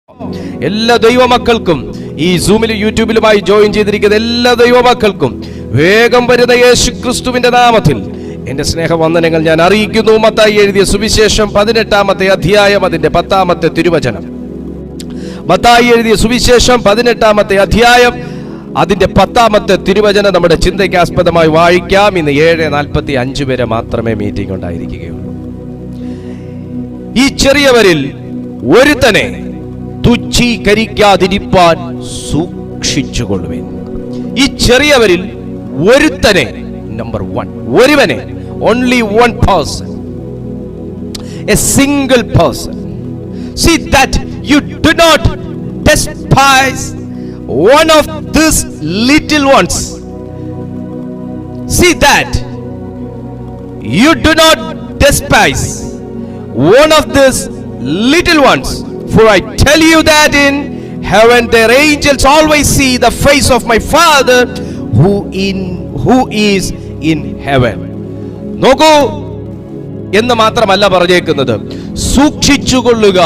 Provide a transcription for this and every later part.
എല്ലാ ദൈവമക്കൾക്കും ഈ സൂമിലും യൂട്യൂബിലുമായി ജോയിൻ ചെയ്തിരിക്കുന്ന എല്ലാ ദൈവമക്കൾക്കും വേഗം വരുന്ന യേശു ക്രിസ്തുവിന്റെ നാമത്തിൽ എന്റെ സ്നേഹവന്ദനങ്ങൾ ഞാൻ അറിയിക്കുന്നു. മത്തായി എഴുതിയ സുവിശേഷം 18-ാമത്തെ അധ്യായം അതിന്റെ 10-ാമത്തെ തിരുവചനം. മത്തായി എഴുതിയ സുവിശേഷം 18-ാമത്തെ അധ്യായം അതിന്റെ 10-ാമത്തെ തിരുവചനം നമ്മുടെ ചിന്തയ്ക്ക് ആസ്പദമായി വായിക്കാം. ഇന്ന് 7:45 വരെ മാത്രമേ മീറ്റിംഗ് ഉണ്ടായിരിക്കുകയുള്ളൂ. ഈ ചെറിയവരിൽ ഒരുത്തനെ തുച്ഛീകരിക്കാതിരിപ്പാൻ സൂക്ഷിച്ചുകൊള്ളുവിൻ. ഈ ചെറിയവരിൽ ഒരുത്തനെ, നമ്പർ 1, ഒരുവനെ, only one person, a single person. See that you do not despise one of these little ones. See that you do not despise one of these little ones. For I tell you that in heaven their angels always see the face of my Father who is in heaven. നോക്കൂ എന്ന് മാത്രമല്ല പറഞ്ഞേക്കുന്നത്, സൂക്ഷിച്ചുകൊള്ളുക.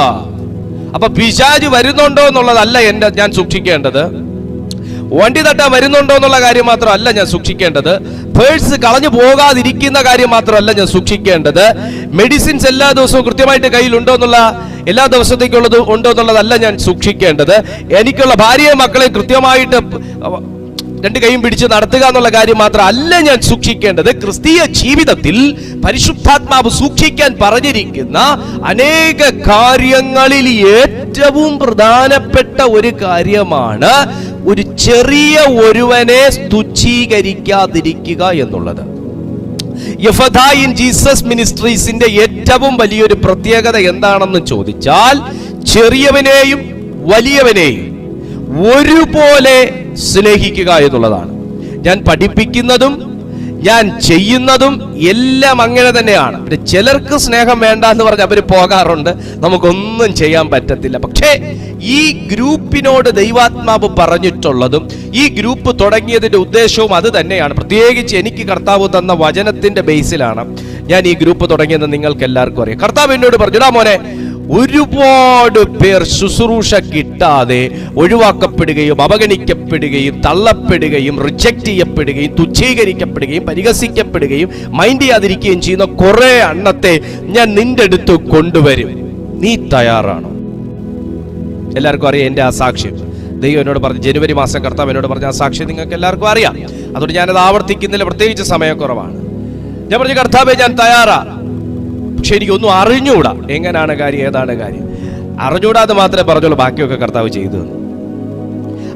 അപ്പൊ പിശാച് വരുന്നുണ്ടോ എന്നുള്ളതല്ല ഞാൻ സൂക്ഷിക്കേണ്ടത്, വണ്ടി തട്ടാൻ വരുന്നുണ്ടോ എന്നുള്ള കാര്യം മാത്രമല്ല ഞാൻ സൂക്ഷിക്കേണ്ടത്, പേഴ്സ് കളഞ്ഞു പോകാതിരിക്കുന്ന കാര്യം മാത്രമല്ല ഞാൻ സൂക്ഷിക്കേണ്ടത്, മെഡിസിൻസ് എല്ലാ ദിവസവും കൃത്യമായിട്ട് കയ്യിലുണ്ടോ എന്നുള്ള, എല്ലാ ദിവസത്തേക്കുള്ളത് ഉണ്ടോ എന്നുള്ളതല്ല ഞാൻ സൂക്ഷിക്കേണ്ടത്, എനിക്കുള്ള ഭാര്യയും മക്കളെ കൃത്യമായിട്ട് 2 കൈയും പിടിച്ച് നടത്തുക എന്നുള്ള കാര്യം മാത്രം അല്ല ഞാൻ സൂക്ഷിക്കേണ്ടത്. ക്രിസ്തീയ ജീവിതത്തിൽ പരിശുദ്ധാത്മാവ് സൂക്ഷിക്കാൻ പറഞ്ഞിരിക്കുന്ന അനേക കാര്യങ്ങളിൽ ഏറ്റവും പ്രധാനപ്പെട്ട ഒരു കാര്യമാണ് ഒരു ചെറിയ ഒരുവനെ തുച്ഛീകരിക്കാതിരിക്കുക എന്നുള്ളത്. യഫദാ ഇൻ ജീസസ് മിനിസ്ട്രീസിന്റെ ഏറ്റവും വലിയൊരു പ്രത്യേകത എന്താണെന്ന് ചോദിച്ചാൽ, ചെറിയവനെയും വലിയവനെയും ഒരുപോലെ സ്നേഹിക്കുക എന്നുള്ളതാണ്. ഞാൻ പഠിപ്പിക്കുന്നതും ഞാൻ ചെയ്യുന്നതും എല്ലാം അങ്ങനെ തന്നെയാണ്. പിന്നെ ചിലർക്ക് സ്നേഹം വേണ്ട എന്ന് പറഞ്ഞ് അവർ പോകാറുണ്ട്, നമുക്കൊന്നും ചെയ്യാൻ പറ്റത്തില്ല. പക്ഷേ ഈ ഗ്രൂപ്പിനോട് ദൈവാത്മാവ് പറഞ്ഞിട്ടുള്ളതും ഈ ഗ്രൂപ്പ് തുടങ്ങിയതിന്റെ ഉദ്ദേശവും അത് തന്നെയാണ്. പ്രത്യേകിച്ച് എനിക്ക് കർത്താവ് തന്ന വചനത്തിന്റെ ബേസിലാണ് ഞാൻ ഈ ഗ്രൂപ്പ് തുടങ്ങിയെന്ന് നിങ്ങൾക്ക് എല്ലാവർക്കും അറിയാം. കർത്താവ് എന്നോട് പറഞ്ഞു, മോനെ, ഒരുപാട് പേർ ശുശ്രൂഷ കിട്ടാതെ ഒഴിവാക്കപ്പെടുകയും അവഗണിക്കപ്പെടുകയും തള്ളപ്പെടുകയും റിജക്റ്റ് ചെയ്യപ്പെടുകയും തുച്ഛീകരിക്കപ്പെടുകയും പരിഹസിക്കപ്പെടുകയും മൈൻഡ് ചെയ്യാതിരിക്കുകയും ചെയ്യുന്ന കുറെ എണ്ണത്തെ ഞാൻ നിന്റെ അടുത്ത് കൊണ്ടുവരും. നീ തയ്യാറാണോ? എല്ലാവർക്കും അറിയാം എൻ്റെ ആ സാക്ഷ്യം. ദൈവം എന്നോട് പറഞ്ഞു, ജനുവരി മാസം കർത്താവ് എന്നോട് പറഞ്ഞ ആ സാക്ഷ്യം നിങ്ങൾക്ക് എല്ലാവർക്കും അറിയാം. അതുകൊണ്ട് ഞാനത് ആവർത്തിക്കുന്നില്ല, പ്രത്യേകിച്ച് സമയക്കുറവാണ്. ഞാൻ പറഞ്ഞു, കർത്താവേ ഞാൻ തയ്യാറാ, പക്ഷെ എനിക്കൊന്നും അറിഞ്ഞുകൂടാ, എങ്ങനെയാണ് കാര്യം, ഏതാണ് കാര്യം അറിഞ്ഞുകൂടാതെ മാത്രമേ പറഞ്ഞോളൂ, ബാക്കിയൊക്കെ കർത്താവ് ചെയ്തു.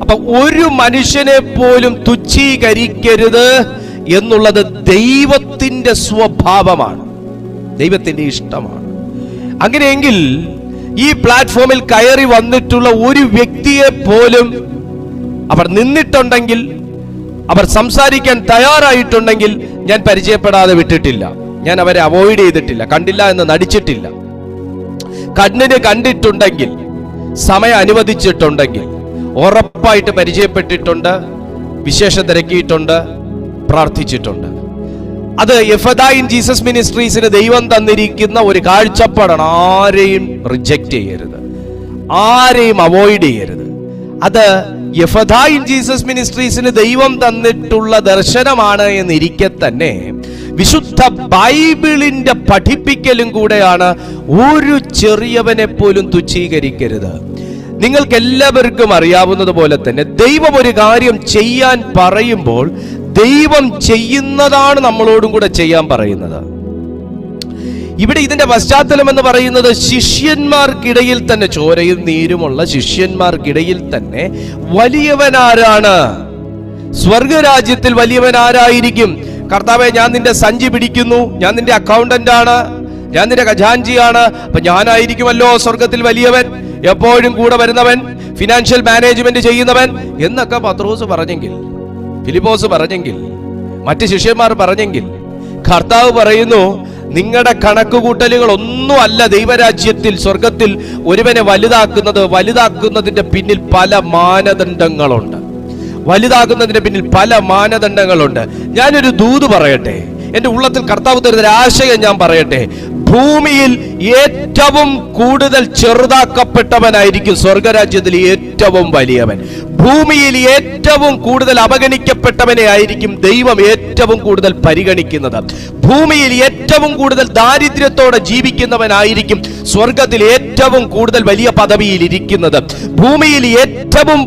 അപ്പൊ ഒരു മനുഷ്യനെ പോലും തുച്ഛീകരിക്കരുത് എന്നുള്ളത് ദൈവത്തിന്റെ സ്വഭാവമാണ്, ദൈവത്തിന്റെ ഇഷ്ടമാണ്. അങ്ങനെയെങ്കിൽ ഈ പ്ലാറ്റ്ഫോമിൽ കയറി വന്നിട്ടുള്ള ഒരു വ്യക്തിയെ പോലും അവർ നിന്നിട്ടുണ്ടെങ്കിൽ, അവർ സംസാരിക്കാൻ തയ്യാറായിട്ടുണ്ടെങ്കിൽ ഞാൻ പരിചയപ്പെടാതെ വിട്ടിട്ടില്ല. ഞാൻ അവരെ അവോയ്ഡ് ചെയ്തിട്ടില്ല, കണ്ടില്ല എന്ന് നടിച്ചിട്ടില്ല. കണ്ണിന് കണ്ടിട്ടുണ്ടെങ്കിൽ, സമയം അനുവദിച്ചിട്ടുണ്ടെങ്കിൽ ഉറപ്പായിട്ട് പരിചയപ്പെട്ടിട്ടുണ്ട്, വിശേഷം തിരക്കിയിട്ടുണ്ട്, പ്രാർത്ഥിച്ചിട്ടുണ്ട്. അത് യഫദാ ഇൻ ജീസസ് മിനിസ്ട്രീസിന് ദൈവം തന്നിരിക്കുന്ന ഒരു കാഴ്ചപ്പാടാണ്. ആരെയും റിജക്റ്റ് ചെയ്യരുത്, ആരെയും അവോയ്ഡ് ചെയ്യരുത്. അത് യഫദാ ഇൻ ജീസസ് മിനിസ്ട്രീസിന് ദൈവം തന്നിട്ടുള്ള ദർശനമാണ് എന്നിരിക്കെ തന്നെ വിശുദ്ധ ബൈബിളിന്റെ പഠിപ്പിക്കലും കൂടെയാണ്. ഒരു ചെറിയവനെ പോലും തുച്ഛീകരിക്കരുത്. നിങ്ങൾക്ക് എല്ലാവർക്കും അറിയാവുന്നത് പോലെ തന്നെ ദൈവം ഒരു കാര്യം ചെയ്യാൻ പറയുമ്പോൾ ദൈവം ചെയ്യുന്നതാണ് നമ്മളോടും കൂടെ ചെയ്യാൻ പറയുന്നത്. ഇവിടെ ഇതിന്റെ പശ്ചാത്തലം എന്ന് പറയുന്നത് ശിഷ്യന്മാർക്കിടയിൽ തന്നെ, ചോരയും നീരുമുള്ള ശിഷ്യന്മാർക്കിടയിൽ തന്നെ വലിയവനാരാണ്? സ്വർഗരാജ്യത്തിൽ വലിയവൻ ആരായിരിക്കും? കർത്താവേ, ഞാൻ നിന്റെ സഞ്ചി പിടിക്കുന്നു, ഞാൻ നിന്റെ അക്കൗണ്ടന്റ് ആണ്, ഞാൻ നിന്റെ ഖജാൻജിയാണ്, അപ്പൊ ഞാനായിരിക്കുമല്ലോ സ്വർഗത്തിൽ വലിയവൻ, എപ്പോഴും കൂടെ വരുന്നവൻ, ഫിനാൻഷ്യൽ മാനേജ്മെന്റ് ചെയ്യുന്നവൻ എന്നൊക്കെ പത്രോസ് പറഞ്ഞെങ്കിൽ, ഫിലിപ്പോസ് പറഞ്ഞെങ്കിൽ, മറ്റ് ശിഷ്യന്മാർ പറഞ്ഞെങ്കിൽ, കർത്താവ് പറയുന്നു, നിങ്ങളുടെ കണക്കുകൂട്ടലുകൾ ഒന്നും അല്ല ദൈവരാജ്യത്തിൽ, സ്വർഗത്തിൽ ഒരുവനെ വലുതാക്കുന്നതിന്റെ പിന്നിൽ പല മാനദണ്ഡങ്ങളുണ്ട്. വലുതാകുന്നതിന് പിന്നിൽ പല മാനദണ്ഡങ്ങളുണ്ട്. ഞാനൊരു ദൂത് പറയട്ടെ, എന്റെ ഉള്ളത്തിൽ കർത്താവ് തരുന്ന ആശയം ഞാൻ പറയട്ടെ. ഭൂമിയിൽ ഏറ്റവും കൂടുതൽ ചെറുതാക്കപ്പെട്ടവനായിരിക്കും സ്വർഗരാജ്യത്തിൽ ഏറ്റവും വലിയവൻ. ഭൂമിയിൽ ഏറ്റവും കൂടുതൽ അവഗണിക്കപ്പെട്ടവനെ ആയിരിക്കും ദൈവം ഏറ്റവും കൂടുതൽ പരിഗണിക്കുന്നത്. ഭൂമിയിൽ ഏറ്റവും കൂടുതൽ ദാരിദ്ര്യത്തോടെ ജീവിക്കുന്നവനായിരിക്കും സ്വർഗത്തിൽ ഏറ്റവും കൂടുതൽ വലിയ പദവിയിൽ ഇരിക്കുന്നത്. ഭൂമിയിൽ ഏറ്റവും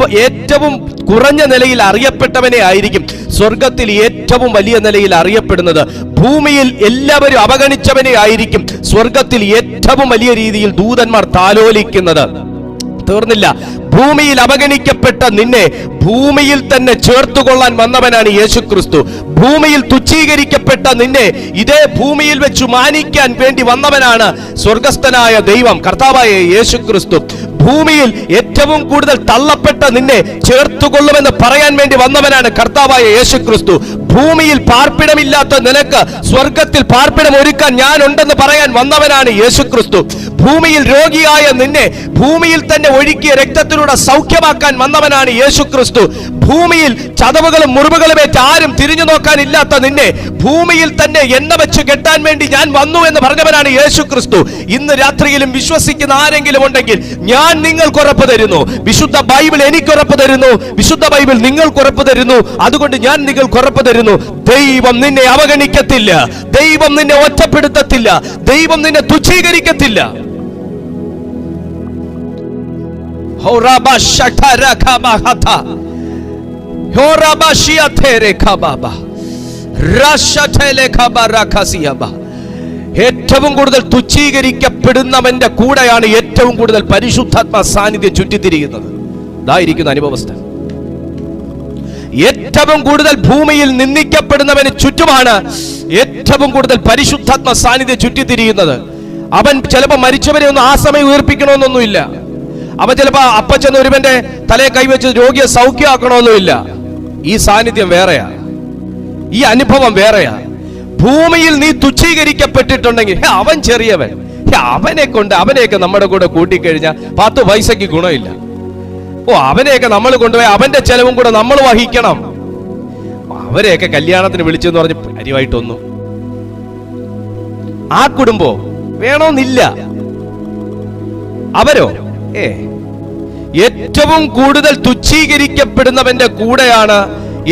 കുറഞ്ഞ നിലയിൽ അറിയപ്പെട്ടവനെ ആയിരിക്കും സ്വർഗത്തിൽ ഏറ്റവും വലിയ നിലയിൽ അറിയപ്പെടുന്നത്. ഭൂമിയിൽ എല്ലാവരും അവഗണിച്ചവനെ ആയിരിക്കും സ്വർഗത്തിൽ ഏറ്റവും വലിയ രീതിയിൽ ദൂതന്മാർ താലോലിക്കുന്നത്. തീർന്നില്ല. ഭൂമിയിൽ അവഗണിക്കപ്പെട്ട നിന്നെ ഭൂമിയിൽ തന്നെ ചേർത്തുകൊള്ളാൻ വന്നവനാണ് യേശുക്രിസ്തു. ഭൂമിയിൽ തുച്ഛീകരിക്കപ്പെട്ട നിന്നെ ഇതേ ഭൂമിയിൽ വെച്ച് മാനിക്കാൻ വേണ്ടി വന്നവനാണ് സ്വർഗസ്ഥനായ ദൈവം, കർത്താവായ യേശുക്രിസ്തു. ഭൂമിയിൽ ഏറ്റവും കൂടുതൽ തള്ളപ്പെട്ട നിന്നെ ചേർത്തുകൊള്ളുമെന്ന് പറയാൻ വേണ്ടി വന്നവനാണ് കർത്താവായ യേശുക്രിസ്തു. ഭൂമിയിൽ പാർപ്പിടമില്ലാത്ത നിനക്ക് സ്വർഗത്തിൽ പാർപ്പിടം ഒരുക്കാൻ ഞാൻ ഉണ്ടെന്ന് പറയാൻ വന്നവനാണ് യേശുക്രിസ്തു. ഭൂമിയിൽ രോഗിയായ നിന്നെ ഭൂമിയിൽ തന്നെ ഒഴുക്കിയ രക്തത്തിലൂടെ സൗഖ്യമാക്കാൻ വന്നവനാണ് യേശുക്രിസ്തു. ഭൂമിയിൽ ചതവുകളും മുറിവുകളും ഏറ്റ് ആരും തിരിഞ്ഞു നോക്കാനില്ലാത്ത നിന്നെ ഭൂമിയിൽ തന്നെ എണ്ണ വെച്ച് കെട്ടാൻ വേണ്ടി ഞാൻ വന്നു എന്ന് പറഞ്ഞവനാണ് യേശുക്രിസ്തു. ഇന്ന് രാത്രിയിലും വിശ്വസിക്കുന്ന ആരെങ്കിലും ഉണ്ടെങ്കിൽ ഞാൻ നിങ്ങൾക്ക് ഉറപ്പ് തരുന്നു, വിശുദ്ധ ബൈബിൾ എനിക്ക് ഉറപ്പ് തരുന്നു, വിശുദ്ധ ബൈബിൾ നിങ്ങൾക്ക് ഉറപ്പ് തരുന്നു, അതുകൊണ്ട് ഞാൻ നിങ്ങൾക്ക് ഉറപ്പ് തരുന്നു, ദൈവം നിന്നെ അവഗണിക്കത്തില്ല, ദൈവം നിന്നെ ഒറ്റപ്പെടുത്തത്തില്ല, ദൈവം നിന്നെ തുച്ഛീകരിക്കത്തില്ല. ഏറ്റവും കൂടുതൽ തുച്ഛീകരിക്കപ്പെടുന്നവന്റെ കൂടെയാണ് ഏറ്റവും കൂടുതൽ പരിശുദ്ധാത്മ സാന്നിധ്യം ചുറ്റിത്തിരിക്കുന്നത്. ഇതായിരിക്കുന്ന അനുഭവസ്ഥ. ഏറ്റവും കൂടുതൽ ഭൂമിയിൽ നിന്ദിക്കപ്പെടുന്നവന് ചുറ്റുമാണ് ഏറ്റവും കൂടുതൽ പരിശുദ്ധാത്മ സാന്നിധ്യം ചുറ്റിത്തിരിയുന്നത്. അവൻ ചിലപ്പോൾ മരിച്ചവരെ ഒന്നും ആ സമയം ഉയർപ്പിക്കണമെന്നൊന്നുമില്ല. അവൻ ചിലപ്പോ അപ്പച്ചെന്ന് ഒരുവന്റെ തലയെ കൈവച്ച് രോഗിയെ സൗഖ്യമാക്കണമെന്നുമില്ല. ഈ സാന്നിധ്യം വേറെയാ, ഈ അനുഭവം വേറെയാ. ഭൂമിയിൽ നീ തുച്ഛീകരിക്കപ്പെട്ടിട്ടുണ്ടെങ്കിൽ അവൻ ചെറിയവൻ, അവനെയൊക്കെ നമ്മുടെ കൂടെ കൂട്ടിക്കഴിഞ്ഞാൽ 10 പൈസക്ക് ഗുണമില്ല. അവനെയൊക്കെ നമ്മൾ കൊണ്ടുപോയി അവന്റെ ചെലവും കൂടെ നമ്മൾ വഹിക്കണം. അവരെയൊക്കെ കല്യാണത്തിന് വിളിച്ചെന്ന് പറഞ്ഞ് കാര്യമായിട്ടൊന്നും ആ കുടുംബം വേണമെന്നില്ല. അവരോ ഏറ്റവും കൂടുതൽ തുച്ഛീകരിക്കപ്പെടുന്നവന്റെ കൂടെയാണ്,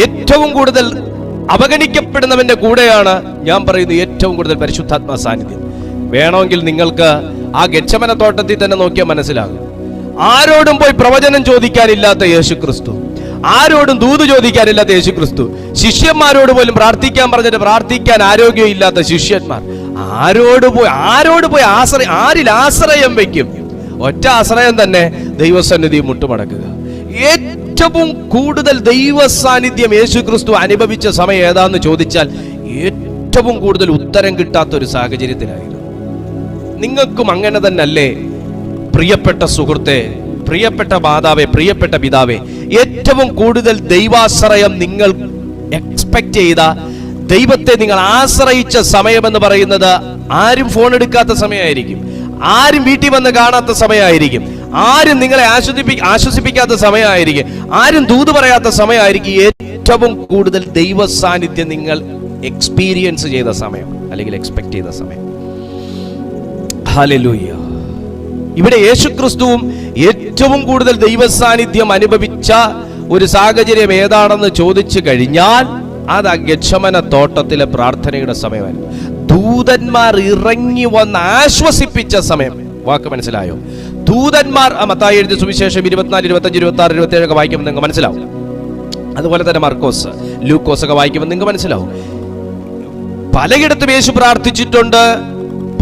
ഏറ്റവും കൂടുതൽ അവഗണിക്കപ്പെടുന്നവന്റെ കൂടെയാണ് ഞാൻ പറയുന്നത് ഏറ്റവും കൂടുതൽ പരിശുദ്ധാത്മ സാന്നിധ്യം. വേണമെങ്കിൽ നിങ്ങൾക്ക് ആ ഗെത്സമന തോട്ടത്തിൽ തന്നെ നോക്കിയാൽ മനസ്സിലാകും. ആരോടും പോയി പ്രവചനം ചോദിക്കാനില്ലാത്ത യേശുക്രിസ്തു, ആരോടും ദൂത് ചോദിക്കാനില്ലാത്ത യേശുക്രിസ്തു, ശിഷ്യന്മാരോട് പോലും പ്രാർത്ഥിക്കാൻ പറഞ്ഞിട്ട് പ്രാർത്ഥിക്കാൻ ആരോഗ്യമില്ലാത്ത ശിഷ്യന്മാർ, ആരോട് പോയി ആരിൽ ആശ്രയം വയ്ക്കും? ഒറ്റ ആശ്രയം തന്നെ ദൈവസന്നിധി മുട്ടുമടക്കുക. ഏറ്റവും കൂടുതൽ ദൈവ സാന്നിധ്യം യേശുക്രിസ്തു അനുഭവിച്ച സമയം ഏതാന്ന് ചോദിച്ചാൽ ഏറ്റവും കൂടുതൽ ഉത്തരം കിട്ടാത്ത ഒരു സാഹചര്യത്തിലായിരുന്നു. നിങ്ങൾക്കും അങ്ങനെ തന്നെ അല്ലേ പ്രിയപ്പെട്ട സുഹൃത്തെ, പ്രിയപ്പെട്ട മാതാവേ, പ്രിയപ്പെട്ട പിതാവേ? ഏറ്റവും കൂടുതൽ ദൈവാശ്രയം നിങ്ങൾ എക്സ്പെക്ട് ചെയ്ത, ദൈവത്തെ നിങ്ങൾ ആശ്രയിച്ച സമയമെന്ന് പറയുന്നത് ആരും ഫോൺ എടുക്കാത്ത സമയമായിരിക്കും, ആരും വീട്ടിൽ വന്ന് കാണാത്ത സമയമായിരിക്കും, ആരും നിങ്ങളെ ആശ്വസിപ്പിക്കാത്ത സമയമായിരിക്കും, ആരും ദൂത് പറയാത്ത സമയമായിരിക്കും. ഏറ്റവും കൂടുതൽ ദൈവ സാന്നിധ്യം നിങ്ങൾ എക്സ്പീരിയൻസ് ചെയ്ത സമയം, അല്ലെങ്കിൽ എക്സ്പെക്ട് ചെയ്ത സമയം. ഹല്ലേലൂയ. ഇവിടെ യേശുക്രിസ്തുവും ഏറ്റവും കൂടുതൽ ദൈവ സാന്നിധ്യം അനുഭവിച്ച ഒരു സാഹചര്യം ഏതാണെന്ന് ചോദിച്ചു കഴിഞ്ഞാൽ അത് ആ ഗെത്സമന തോട്ടത്തിലെ പ്രാർത്ഥനയുടെ സമയമായിരുന്നു. ദൂതന്മാർ ഇറങ്ങി വന്ന് ആശ്വസിപ്പിച്ച സമയം. വാക്ക് മനസ്സിലായോ? ദൂതന്മാർ, മത്തായി എഴുതിയ സുവിശേഷം 24, 25, 26, 27 ഒക്കെ വായിക്കുമ്പോൾ നിങ്ങൾക്ക് മനസ്സിലാവും. അതുപോലെ തന്നെ മർക്കോസ്, ലൂക്കോസ് ഒക്കെ വായിക്കുമ്പോൾ നിങ്ങൾക്ക് മനസ്സിലാവും. പലയിടത്തും യേശു പ്രാർത്ഥിച്ചിട്ടുണ്ട്,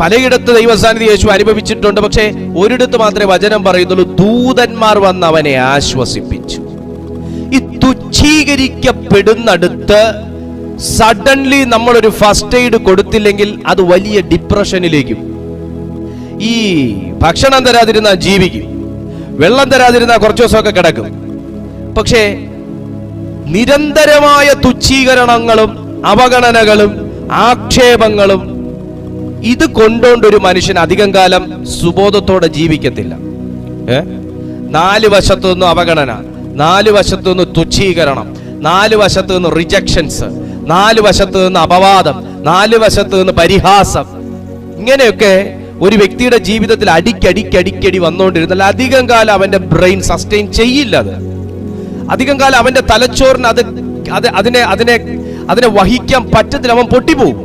പലയിടത്ത് ദൈവസാന്നിധ്യം യേശു അനുഭവിച്ചിട്ടുണ്ട്. പക്ഷേ ഒരിടത്ത് മാത്രമേ വചനം പറയുന്നുള്ളൂ, ദൂതന്മാർ വന്ന് അവനെ ആശ്വസിപ്പിച്ചു. ഈ തുച്ഛീകരിക്കപ്പെടുന്നിടത്ത് സഡൻലി നമ്മളൊരു ഫസ്റ്റ് എയ്ഡ് കൊടുത്തില്ലെങ്കിൽ അത് വലിയ ഡിപ്രഷനിലേക്കും, ഈ ഭക്ഷണം തരാതിരുന്ന ജീവിക്കും, വെള്ളം തരാതിരുന്ന കുറച്ചു ദിവസമൊക്കെ കിടക്കും. പക്ഷേ നിരന്തരമായ തുച്ഛീകരണങ്ങളും അവഗണനകളും ആക്ഷേപങ്ങളും ഇത് കൊണ്ടൊരു മനുഷ്യൻ അധികം കാലം സുബോധത്തോടെ ജീവിക്കത്തില്ല. 4 വശത്തു നിന്നും അവഗണന, 4 വശത്തു നിന്ന് തുച്ഛീകരണം, 4 വശത്തു നിന്ന് റിജക്ഷൻസ്, 4 വശത്തു നിന്ന് അപവാദം, 4 വശത്തു നിന്ന് പരിഹാസം. ഇങ്ങനെയൊക്കെ ഒരു വ്യക്തിയുടെ ജീവിതത്തിൽ അടിക്കടി വന്നുകൊണ്ടിരുന്നാൽ അധികം കാലം അവന്റെ ബ്രെയിൻ സസ്റ്റെയിൻ ചെയ്യില്ല. അധികം കാലം അവന്റെ തലച്ചോറിന് അതിനെ വഹിക്കാൻ പറ്റത്തില്ല. അവൻ പൊട്ടിപ്പോകും.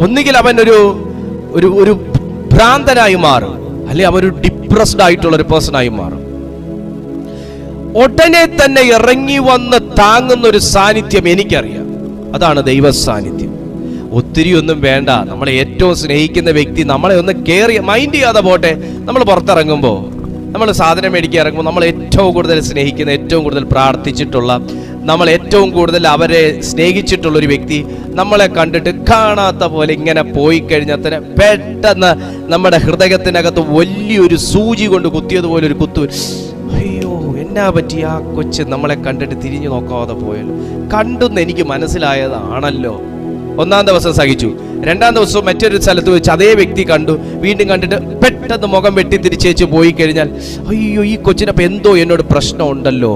ഒന്നുകിൽ അവൻ ഒരു ഭ്രാന്തനായി മാറും, അല്ലെങ്കിൽ അവൻ ഒരു ഡിപ്രസ്ഡ് ആയിട്ടുള്ള ഒരു പേഴ്സണായി മാറും. ഉടനെ തന്നെ ഇറങ്ങി വന്ന് താങ്ങുന്ന ഒരു സാന്നിധ്യം എനിക്കറിയാം. അതാണ് ദൈവ സാന്നിധ്യം. ഒത്തിരി ഒന്നും വേണ്ട. നമ്മളെ ഏറ്റവും സ്നേഹിക്കുന്ന വ്യക്തി നമ്മളെ ഒന്ന് മൈൻഡ് ചെയ്യാതെ പോട്ടെ. നമ്മൾ പുറത്തിറങ്ങുമ്പോൾ, നമ്മൾ സാധനം മേടിക്കാൻ ഇറങ്ങുമ്പോൾ, നമ്മൾ ഏറ്റവും കൂടുതൽ സ്നേഹിക്കുന്ന, ഏറ്റവും കൂടുതൽ പ്രാർത്ഥിച്ചിട്ടുള്ള, നമ്മൾ ഏറ്റവും കൂടുതൽ അവരെ സ്നേഹിച്ചിട്ടുള്ള ഒരു വ്യക്തി നമ്മളെ കണ്ടിട്ട് കാണാത്ത പോലെ ഇങ്ങനെ പോയി കഴിഞ്ഞാൽ തന്നെ പെട്ടെന്ന് നമ്മുടെ ഹൃദയത്തിനകത്ത് വലിയൊരു സൂചി കൊണ്ട് കുത്തിയതുപോലെ ഒരു കുത്തു. അയ്യോ, എന്നാ പറ്റി ആ കൊച്ച് നമ്മളെ കണ്ടിട്ട് തിരിഞ്ഞു നോക്കാതെ പോയല്ലോ. കണ്ടെന്ന് എനിക്ക് മനസ്സിലായതാണല്ലോ. ഒന്നാം ദിവസം സഹിച്ചു. രണ്ടാം ദിവസം മറ്റൊരു സ്ഥലത്ത് വെച്ച് അതേ വ്യക്തി കണ്ടു. വീണ്ടും കണ്ടിട്ട് പെട്ടെന്ന് മുഖം വെട്ടി തിരിച്ചേച്ച് പോയി കഴിഞ്ഞാൽ അയ്യോ, ഈ കൊച്ചിനപ്പം എന്തോ എന്നോട് പ്രശ്നമുണ്ടല്ലോ,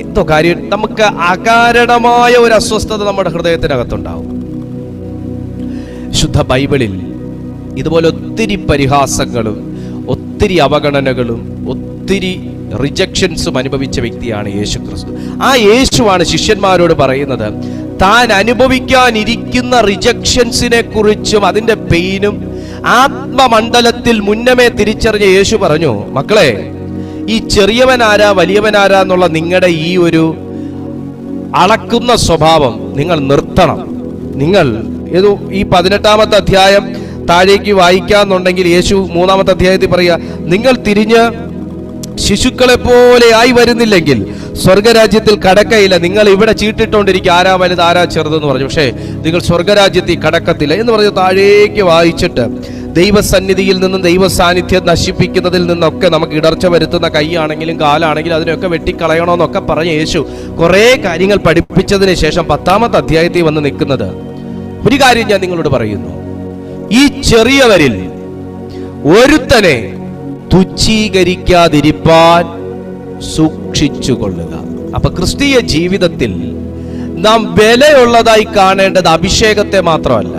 എന്തോ കാര്യം. നമുക്ക് അകാരണമായ ഒരു അസ്വസ്ഥത നമ്മുടെ ഹൃദയത്തിനകത്തുണ്ടാവും. ശുദ്ധ ബൈബിളിൽ ഇതുപോലെ ഒത്തിരി പരിഹാസങ്ങളും ഒത്തിരി അവഗണനകളും ഒത്തിരി റിജക്ഷൻസും അനുഭവിച്ച വ്യക്തിയാണ് യേശു ക്രിസ്തു. ആ യേശുവാണ് ശിഷ്യന്മാരോട് പറയുന്നത്, താൻ അനുഭവിക്കാനിരിക്കുന്ന റിജക്ഷൻസിനെ കുറിച്ചും അതിന്റെ പെയിനും ആത്മമണ്ഡലത്തിൽ മുന്നമേ തിരിച്ചറിഞ്ഞ യേശു പറഞ്ഞു, മക്കളെ, ഈ ചെറിയവനാരാ വലിയവനാരാ എന്നുള്ള നിങ്ങളുടെ ഈ ഒരു അളക്കുന്ന സ്വഭാവം നിങ്ങൾ നിർത്തണം. നിങ്ങൾ ഈ 18-ാമത്തെ അധ്യായം താഴേക്ക് വായിക്കാന്നുണ്ടെങ്കിൽ യേശു 3-ാമത്തെ അധ്യായത്തിൽ പറയുക, നിങ്ങൾ തിരിഞ്ഞ് ശിശുക്കളെ പോലെ ആയി വരുന്നില്ലെങ്കിൽ സ്വർഗരാജ്യത്തിൽ കടക്കയില്ല. നിങ്ങൾ ഇവിടെ ചീട്ടിട്ടോണ്ടിരിക്കുക, ആരാ വലുത് ആരാ ചെറുതെന്ന് പറഞ്ഞു, പക്ഷേ നിങ്ങൾ സ്വർഗരാജ്യത്തിൽ കടക്കത്തില്ല എന്ന് പറഞ്ഞ് താഴേക്ക് വായിച്ചിട്ട് ദൈവസന്നിധിയിൽ നിന്നും ദൈവ സാന്നിധ്യം നശിപ്പിക്കുന്നതിൽ നിന്നൊക്കെ നമുക്ക് ഇടർച്ച വരുത്തുന്ന കൈയാണെങ്കിലും കാലാണെങ്കിലും അതിനൊക്കെ വെട്ടിക്കളയണമെന്നൊക്കെ പറഞ്ഞ് യേശു കുറേ കാര്യങ്ങൾ പഠിപ്പിച്ചതിന് ശേഷം 10-ാമത്തെ അധ്യായത്തിൽ വന്ന് നിൽക്കുന്നത്, ഒരു കാര്യം ഞാൻ നിങ്ങളോട് പറയുന്നു, ഈ ചെറിയവരിൽ ഒരുത്തനെ തുച്ഛീകരിക്കാതിരിപ്പാൻ സൂക്ഷിച്ചുകൊള്ളുക. അപ്പൊ ക്രിസ്തീയ ജീവിതത്തിൽ നാം വിലയുള്ളതായി കാണേണ്ടത് അഭിഷേകത്തെ മാത്രമല്ല.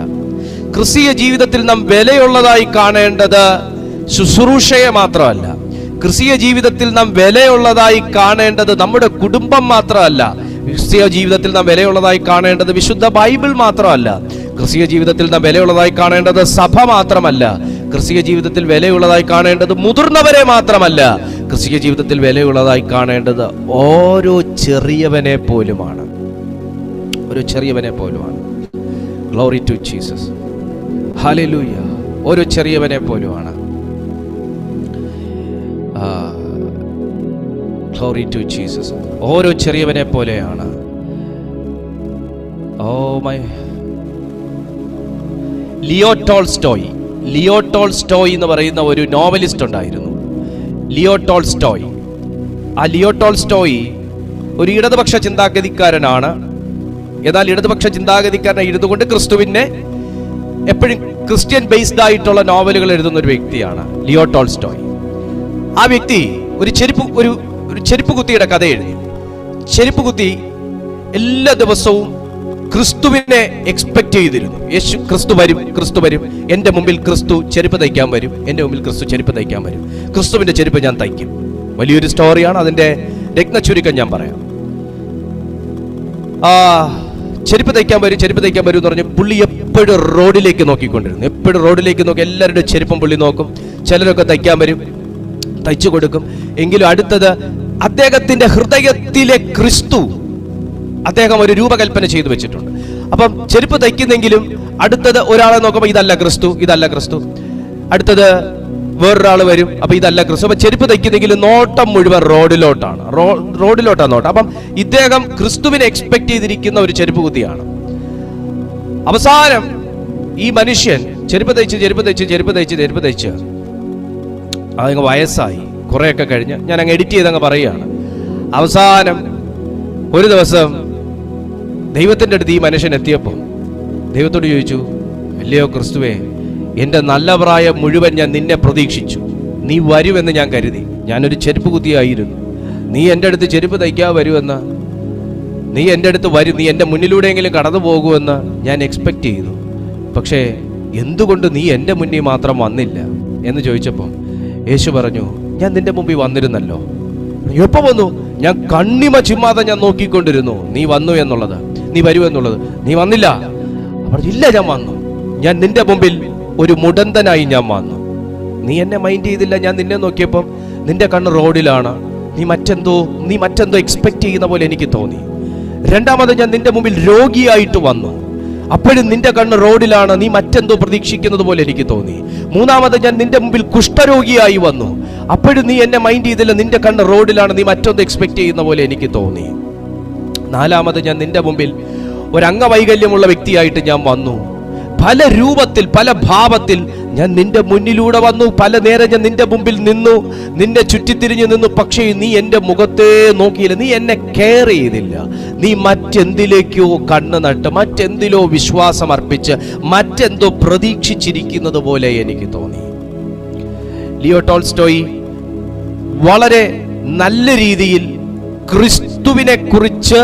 ക്രിസ്തീയ ജീവിതത്തിൽ നാം വിലയുള്ളതായി കാണേണ്ടത് ശുശ്രൂഷയെ മാത്രമല്ല. ക്രിസ്തീയ ജീവിതത്തിൽ നാം വിലയുള്ളതായി കാണേണ്ടത് നമ്മുടെ കുടുംബം മാത്രമല്ല. ക്രിസ്തീയ ജീവിതത്തിൽ നാം വിലയുള്ളതായി കാണേണ്ടത് വിശുദ്ധ ബൈബിൾ മാത്രമല്ല. ക്രിസ്തീയ ജീവിതത്തിൽ നാം വിലയുള്ളതായി കാണേണ്ടത് സഭ മാത്രമല്ല. ക്രിസ്തീയ ജീവിതത്തിൽ വിലയുള്ളതായി കാണേണ്ടത് മുതിർന്നവരെ മാത്രമല്ല. ക്രിസ്തീയ ജീവിതത്തിൽ വിലയുള്ളതായി കാണേണ്ടത് ഓരോ ചെറിയവനെ പോലുമാണ്. ഒരു ചെറിയവനെ പോലുമാണ്. Glory to Jesus, hallelujah. ഓരോ ചെറിയവനെ പോലുമാണ്. Glory to Jesus. ഓരോ ചെറിയവനെ പോലെയാണ്. ഓ മൈ ലിയോ ടോൾസ്റ്റോയ് എന്ന് പറയുന്ന ഒരു നോവലിസ്റ്റ് ഉണ്ടായിരുന്നു, ലിയോ ടോൾസ്റ്റോയ്. ആ ലിയോ ടോൾസ്റ്റോയ് ഒരു ഇടതുപക്ഷ ചിന്താഗതിക്കാരനാണ്. എന്നാൽ ഇടതുപക്ഷ ചിന്താഗതിക്കാരനായി ഇരുന്നുകൊണ്ട് ക്രിസ്തുവിനെ എപ്പോഴും ക്രിസ്ത്യൻ ബേസ്ഡ് ആയിട്ടുള്ള നോവലുകൾ എഴുതുന്ന ഒരു വ്യക്തിയാണ് ലിയോ ടോൾസ്റ്റോയ്. ആ വ്യക്തി ഒരു ചെരുപ്പ് കുത്തിയുടെ കഥ എഴുതി. ചെരുപ്പ് കുത്തി എല്ലാ ദിവസവും ക്രിസ്തുവിനെ എക്സ്പെക്ട് ചെയ്തിരുന്നു. ക്രിസ്തു വരും, എൻ്റെ മുമ്പിൽ ക്രിസ്തു ചെരുപ്പ് തയ്ക്കാൻ വരും, എൻ്റെ മുമ്പിൽ ക്രിസ്തു ചെരുപ്പ് തയ്ക്കാൻ വരും, ക്രിസ്തുവിൻ്റെ ചെരുപ്പ് ഞാൻ തയ്ക്കും. വലിയൊരു സ്റ്റോറിയാണ്. അതിൻ്റെ രത്നച്ചുരുക്കം ഞാൻ പറയാം. ചെരുപ്പ് തയ്ക്കാൻ വരും എന്ന് പറഞ്ഞ് പുള്ളി എപ്പോഴും റോഡിലേക്ക് നോക്കിക്കൊണ്ടിരുന്നു. എപ്പോഴും റോഡിലേക്ക് നോക്കി, എല്ലാവരുടെ ചെരുപ്പും പുള്ളി നോക്കും. ചിലരൊക്കെ തയ്ക്കാൻ വരും, തയ്ച്ചു കൊടുക്കും. എങ്കിലും അടുത്തത് അദ്ദേഹത്തിന്റെ ഹൃദയത്തിലെ ക്രിസ്തു അദ്ദേഹം ഒരു രൂപകൽപ്പന ചെയ്തു വെച്ചിട്ടുണ്ട്. അപ്പം ചെരുപ്പ് തയ്ക്കുന്നെങ്കിലും അടുത്തത് ഒരാളെ നോക്കുമ്പോൾ ഇതല്ല ക്രിസ്തു. അടുത്തത് വേറൊരാൾ വരും, അപ്പൊ ഇതല്ല ക്രിസ്തു. അപ്പൊ ചെരുപ്പ് തയ്ക്കുന്നെങ്കിലും നോട്ടം മുഴുവൻ റോഡിലോട്ടാണ് നോട്ടം. അപ്പം ഇദ്ദേഹം ക്രിസ്തുവിനെ എക്സ്പെക്ട് ചെയ്തിരിക്കുന്ന ഒരു ചെരുപ്പ് കുത്തിയാണ്. അവസാനം ഈ മനുഷ്യൻ ചെരുപ്പ് തയ്ച്ച് അതങ്ങ് വയസ്സായി. കുറെയൊക്കെ കഴിഞ്ഞ് ഞാൻ അങ്ങ് എഡിറ്റ് ചെയ്തങ്ങ് പറയുകയാണ്. അവസാനം ഒരു ദിവസം ദൈവത്തിൻ്റെ അടുത്ത് ഈ മനുഷ്യൻ എത്തിയപ്പോൾ ദൈവത്തോട് ചോദിച്ചു, അല്ലയോ ക്രിസ്തുവേ, എൻ്റെ നല്ല പ്രായം മുഴുവൻ ഞാൻ നിന്നെ പ്രതീക്ഷിച്ചു, നീ വരുമെന്ന് ഞാൻ കരുതി. ഞാനൊരു ചെരുപ്പ് കുത്തിയായിരുന്നു. നീ എൻ്റെ അടുത്ത് ചെരുപ്പ് തയ്ക്കാൻ വരുമെന്ന്, നീ എൻ്റെ അടുത്ത് വരും, നീ എൻ്റെ മുന്നിലൂടെയെങ്കിലും കടന്നു പോകുമെന്ന് ഞാൻ എക്സ്പെക്റ്റ് ചെയ്തു. പക്ഷേ എന്തുകൊണ്ട് നീ എൻ്റെ മുന്നിൽ മാത്രം വന്നില്ല എന്ന് ചോദിച്ചപ്പോൾ യേശു പറഞ്ഞു, ഞാൻ നിന്റെ മുമ്പിൽ വന്നിരുന്നല്ലോ. എപ്പോൾ വന്നു? ഞാൻ കണ്ണിമ ചിമ്മാതെ ഞാൻ നോക്കിക്കൊണ്ടിരുന്നു നീ വന്നു എന്നുള്ളത്, നീ വരൂ എന്നുള്ളത്. നീ വന്നില്ല. പറഞ്ഞു, ഇല്ല, ഞാൻ വന്നു. ഞാൻ നിന്റെ മുമ്പിൽ ഒരു മുടന്തനായി ഞാൻ വന്നു. നീ എന്നെ മൈൻഡ് ചെയ്തില്ല. ഞാൻ നിന്നെ നോക്കിയപ്പം നിന്റെ കണ്ണ് റോഡിലാണ്. നീ മറ്റെന്തോ എക്സ്പെക്ട് ചെയ്യുന്ന പോലെ എനിക്ക് തോന്നി. രണ്ടാമത് ഞാൻ നിന്റെ മുമ്പിൽ രോഗിയായിട്ട് വന്നു. അപ്പോഴും നിന്റെ കണ്ണ് റോഡിലാണ്. നീ മറ്റെന്തോ പ്രതീക്ഷിക്കുന്നത് പോലെ എനിക്ക് തോന്നി. മൂന്നാമത് ഞാൻ നിന്റെ മുമ്പിൽ കുഷ്ഠരോഗിയായി വന്നു. അപ്പോഴും നീ എന്നെ മൈൻഡ് ചെയ്തില്ല. നിന്റെ കണ്ണ് റോഡിലാണ്. നീ മറ്റൊന്ന് എക്സ്പെക്ട് ചെയ്യുന്ന പോലെ എനിക്ക് തോന്നി. നാലാമത് ഞാൻ നിന്റെ മുമ്പിൽ ഒരു അംഗവൈകല്യമുള്ള വ്യക്തിയായിട്ട് ഞാൻ വന്നു. പല രൂപത്തിൽ, പല ഭാവത്തിൽ ഞാൻ നിന്റെ മുന്നിലൂടെ വന്നു. പല നേരം ഞാൻ നിന്റെ മുമ്പിൽ നിന്നു, നിന്നെ ചുറ്റിത്തിരിഞ്ഞു നിന്നു. പക്ഷേ നീ എൻ്റെ മുഖത്തെ നോക്കിയില്ല. നീ എന്നെ കെയർ ചെയ്തില്ല. നീ മറ്റെന്തിലേക്കോ കണ്ണ് നട്ട്, മറ്റെന്തിലോ വിശ്വാസം അർപ്പിച്ച്, മറ്റെന്തോ പ്രതീക്ഷിച്ചിരിക്കുന്നത് പോലെ എനിക്ക് തോന്നി. ലിയോ ടോൾസ്റ്റോയ് വളരെ നല്ല രീതിയിൽ ക്രിസ്തുവിനെ കുറിച്ച്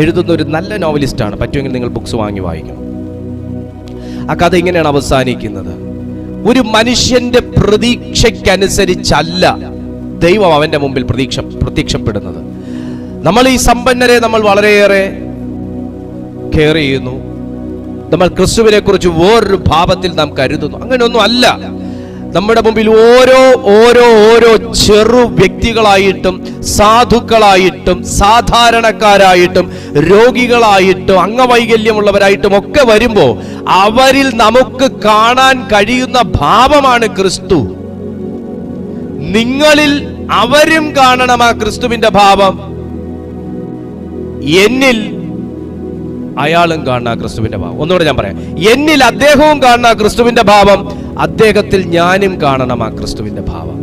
എഴുതുന്ന ഒരു നല്ല നോവലിസ്റ്റാണ്. പറ്റുമെങ്കിൽ നിങ്ങൾ ബുക്സ് വാങ്ങി വായിക്കണം. ആ കഥ ഇങ്ങനെയാണ് അവസാനിക്കുന്നത്. ഒരു മനുഷ്യന്റെ പ്രതീക്ഷയ്ക്കനുസരിച്ചല്ല ദൈവം അവന്റെ മുമ്പിൽ പ്രത്യക്ഷപ്പെടുന്നത്. നമ്മൾ ഈ സമ്പന്നരെ നമ്മൾ വളരെയേറെ കെയർ ചെയ്യുന്നു. നമ്മൾ ക്രിസ്തുവിനെ കുറിച്ച് വേറൊരു ഭാവത്തിൽ നാം കരുതുന്നു. അങ്ങനെയൊന്നും അല്ല. നമ്മുടെ മുമ്പിൽ ഓരോ ചെറു വ്യക്തികളായിട്ടും, സാധുക്കളായിട്ടും, സാധാരണക്കാരായിട്ടും, രോഗികളായിട്ടും, അംഗവൈകല്യമുള്ളവരായിട്ടും ഒക്കെ വരുമ്പോൾ അവരിൽ നമുക്ക് കാണാൻ കഴിയുന്ന ഭാവമാണ് ക്രിസ്തു. നിങ്ങളിൽ അവരും കാണണം ആ ക്രിസ്തുവിന്റെ ഭാവം. എന്നിൽ അയാളും കാണുന്ന ക്രിസ്തുവിന്റെ ഭാവം. ഒന്നുകൂടെ ഞാൻ പറയാം. എന്നിൽ അദ്ദേഹവും കാണുന്ന ക്രിസ്തുവിന്റെ ഭാവം, അദ്ദേഹത്തിൽ ഞാനും കാണണം ആ ക്രിസ്തുവിന്റെ ഭാവം.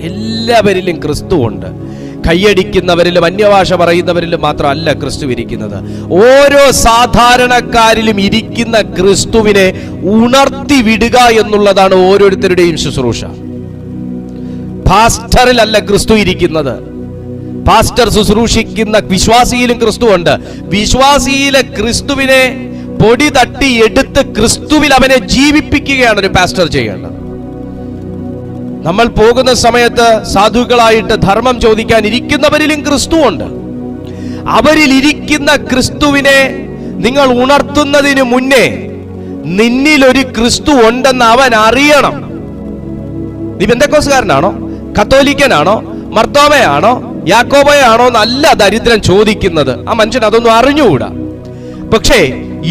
എല്ലാവരിലും ക്രിസ്തു ഉണ്ട്. കൈയടിക്കുന്നവരിലും അന്യഭാഷ പറയുന്നവരിലും മാത്രമല്ല ക്രിസ്തു ഇരിക്കുന്നത്. ഓരോ സാധാരണക്കാരിലും ഇരിക്കുന്ന ക്രിസ്തുവിനെ ഉണർത്തി വിടുക എന്നുള്ളതാണ് ഓരോരുത്തരുടെയും ശുശ്രൂഷ. പാസ്റ്ററിലല്ല ക്രിസ്തു ഇരിക്കുന്നത്. പാസ്റ്റർ ശുശ്രൂഷിക്കുന്ന വിശ്വാസിയിലും ക്രിസ്തു ഉണ്ട്. വിശ്വാസിയിലെ ക്രിസ്തുവിനെ പൊടി തട്ടി എടുത്ത് ക്രിസ്തുവിൽ അവനെ ജീവിപ്പിക്കുകയാണ് ഒരു പാസ്റ്റർ ചെയ്യേണ്ടത്. നമ്മൾ പോകുന്ന സമയത്ത് സാധുക്കളായിട്ട് ധർമ്മം ചോദിക്കാൻ ഇരിക്കുന്നവരിലും ക്രിസ്തു ഉണ്ട്. അവരിൽ ഇരിക്കുന്ന ക്രിസ്തുവിനെ നിങ്ങൾ ഉണർത്തുന്നതിന് മുന്നേ നിന്നിൽ ഒരു ക്രിസ്തു ഉണ്ടെന്ന് അവൻ അറിയണം. നീ പെന്തക്കോസ്തുകാരനാണോ, കത്തോലിക്കനാണോ, മർത്തോമയാണോ, യാക്കോബയാണോ എന്നല്ല ദരിദ്രൻ ചോദിക്കുന്നത്. ആ മനുഷ്യൻ അതൊന്നും അറിഞ്ഞുകൂടാ. പക്ഷേ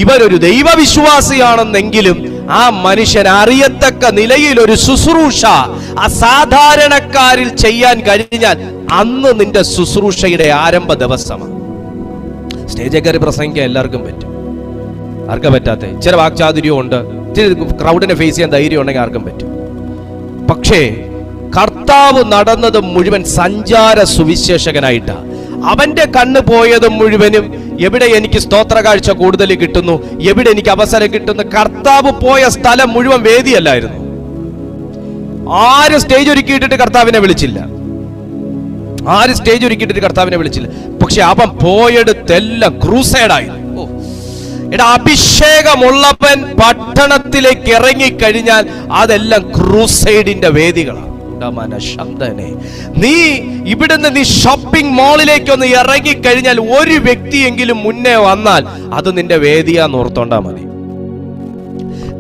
ഇവരൊരു ദൈവവിശ്വാസിയാണെന്നെങ്കിലും ആ മനുഷ്യൻ അറിയത്തക്ക നിലയിൽ ഒരു ശുശ്രൂഷ അസാധാരണക്കാരിൽ ചെയ്യാൻ കഴിഞ്ഞാൽ അന്ന് നിന്റെ ശുശ്രൂഷയുടെ ആരംഭ ദിവസമാണ്. സ്റ്റേജിൽ കയറി പ്രസംഗിക്കാൻ എല്ലാവർക്കും പറ്റും. ആർക്കും പറ്റാത്ത ഇച്ചിരി വാക്ചാതുര്യം ഉണ്ട്, ഇച്ചിരി ക്രൗഡിനെ ഫേസ് ചെയ്യാൻ ധൈര്യം ഉണ്ടെങ്കിൽ ആർക്കും പറ്റും. പക്ഷേ കർത്താവ് നടന്നത് മുഴുവൻ സഞ്ചാര സുവിശേഷകനായിട്ടാ. അവന്റെ കണ്ണ് പോയത് മുഴുവനും എവിടെ എനിക്ക് സ്തോത്ര കാഴ്ച കൂടുതൽ കിട്ടുന്നു, എവിടെ എനിക്ക് അവസരം കിട്ടുന്നു. കർത്താവ് പോയ സ്ഥലം മുഴുവൻ വേദിയല്ലായിരുന്നു. ആരും സ്റ്റേജ് ഒരുക്കിയിട്ടിട്ട് കർത്താവിനെ വിളിച്ചില്ല. പക്ഷെ അവൻ പോയെടുത്തെല്ലാം ക്രൂസൈഡായിരുന്നു. അഭിഷേകമുള്ളവൻ പട്ടണത്തിലേക്ക് ഇറങ്ങിക്കഴിഞ്ഞാൽ അതെല്ലാം ക്രൂസൈഡിന്റെ വേദികളാണ്. നീ ഇവിടുന്ന് നീ ഷോപ്പിംഗ് മാളിലേക്ക് ഒന്ന് ഇറങ്ങിക്കഴിഞ്ഞാൽ ഒരു വ്യക്തിയെങ്കിലും മുന്നേ വന്നാൽ അത് നിന്റെ വേദിയാന്ന് ഓർത്തോണ്ടാ മതി.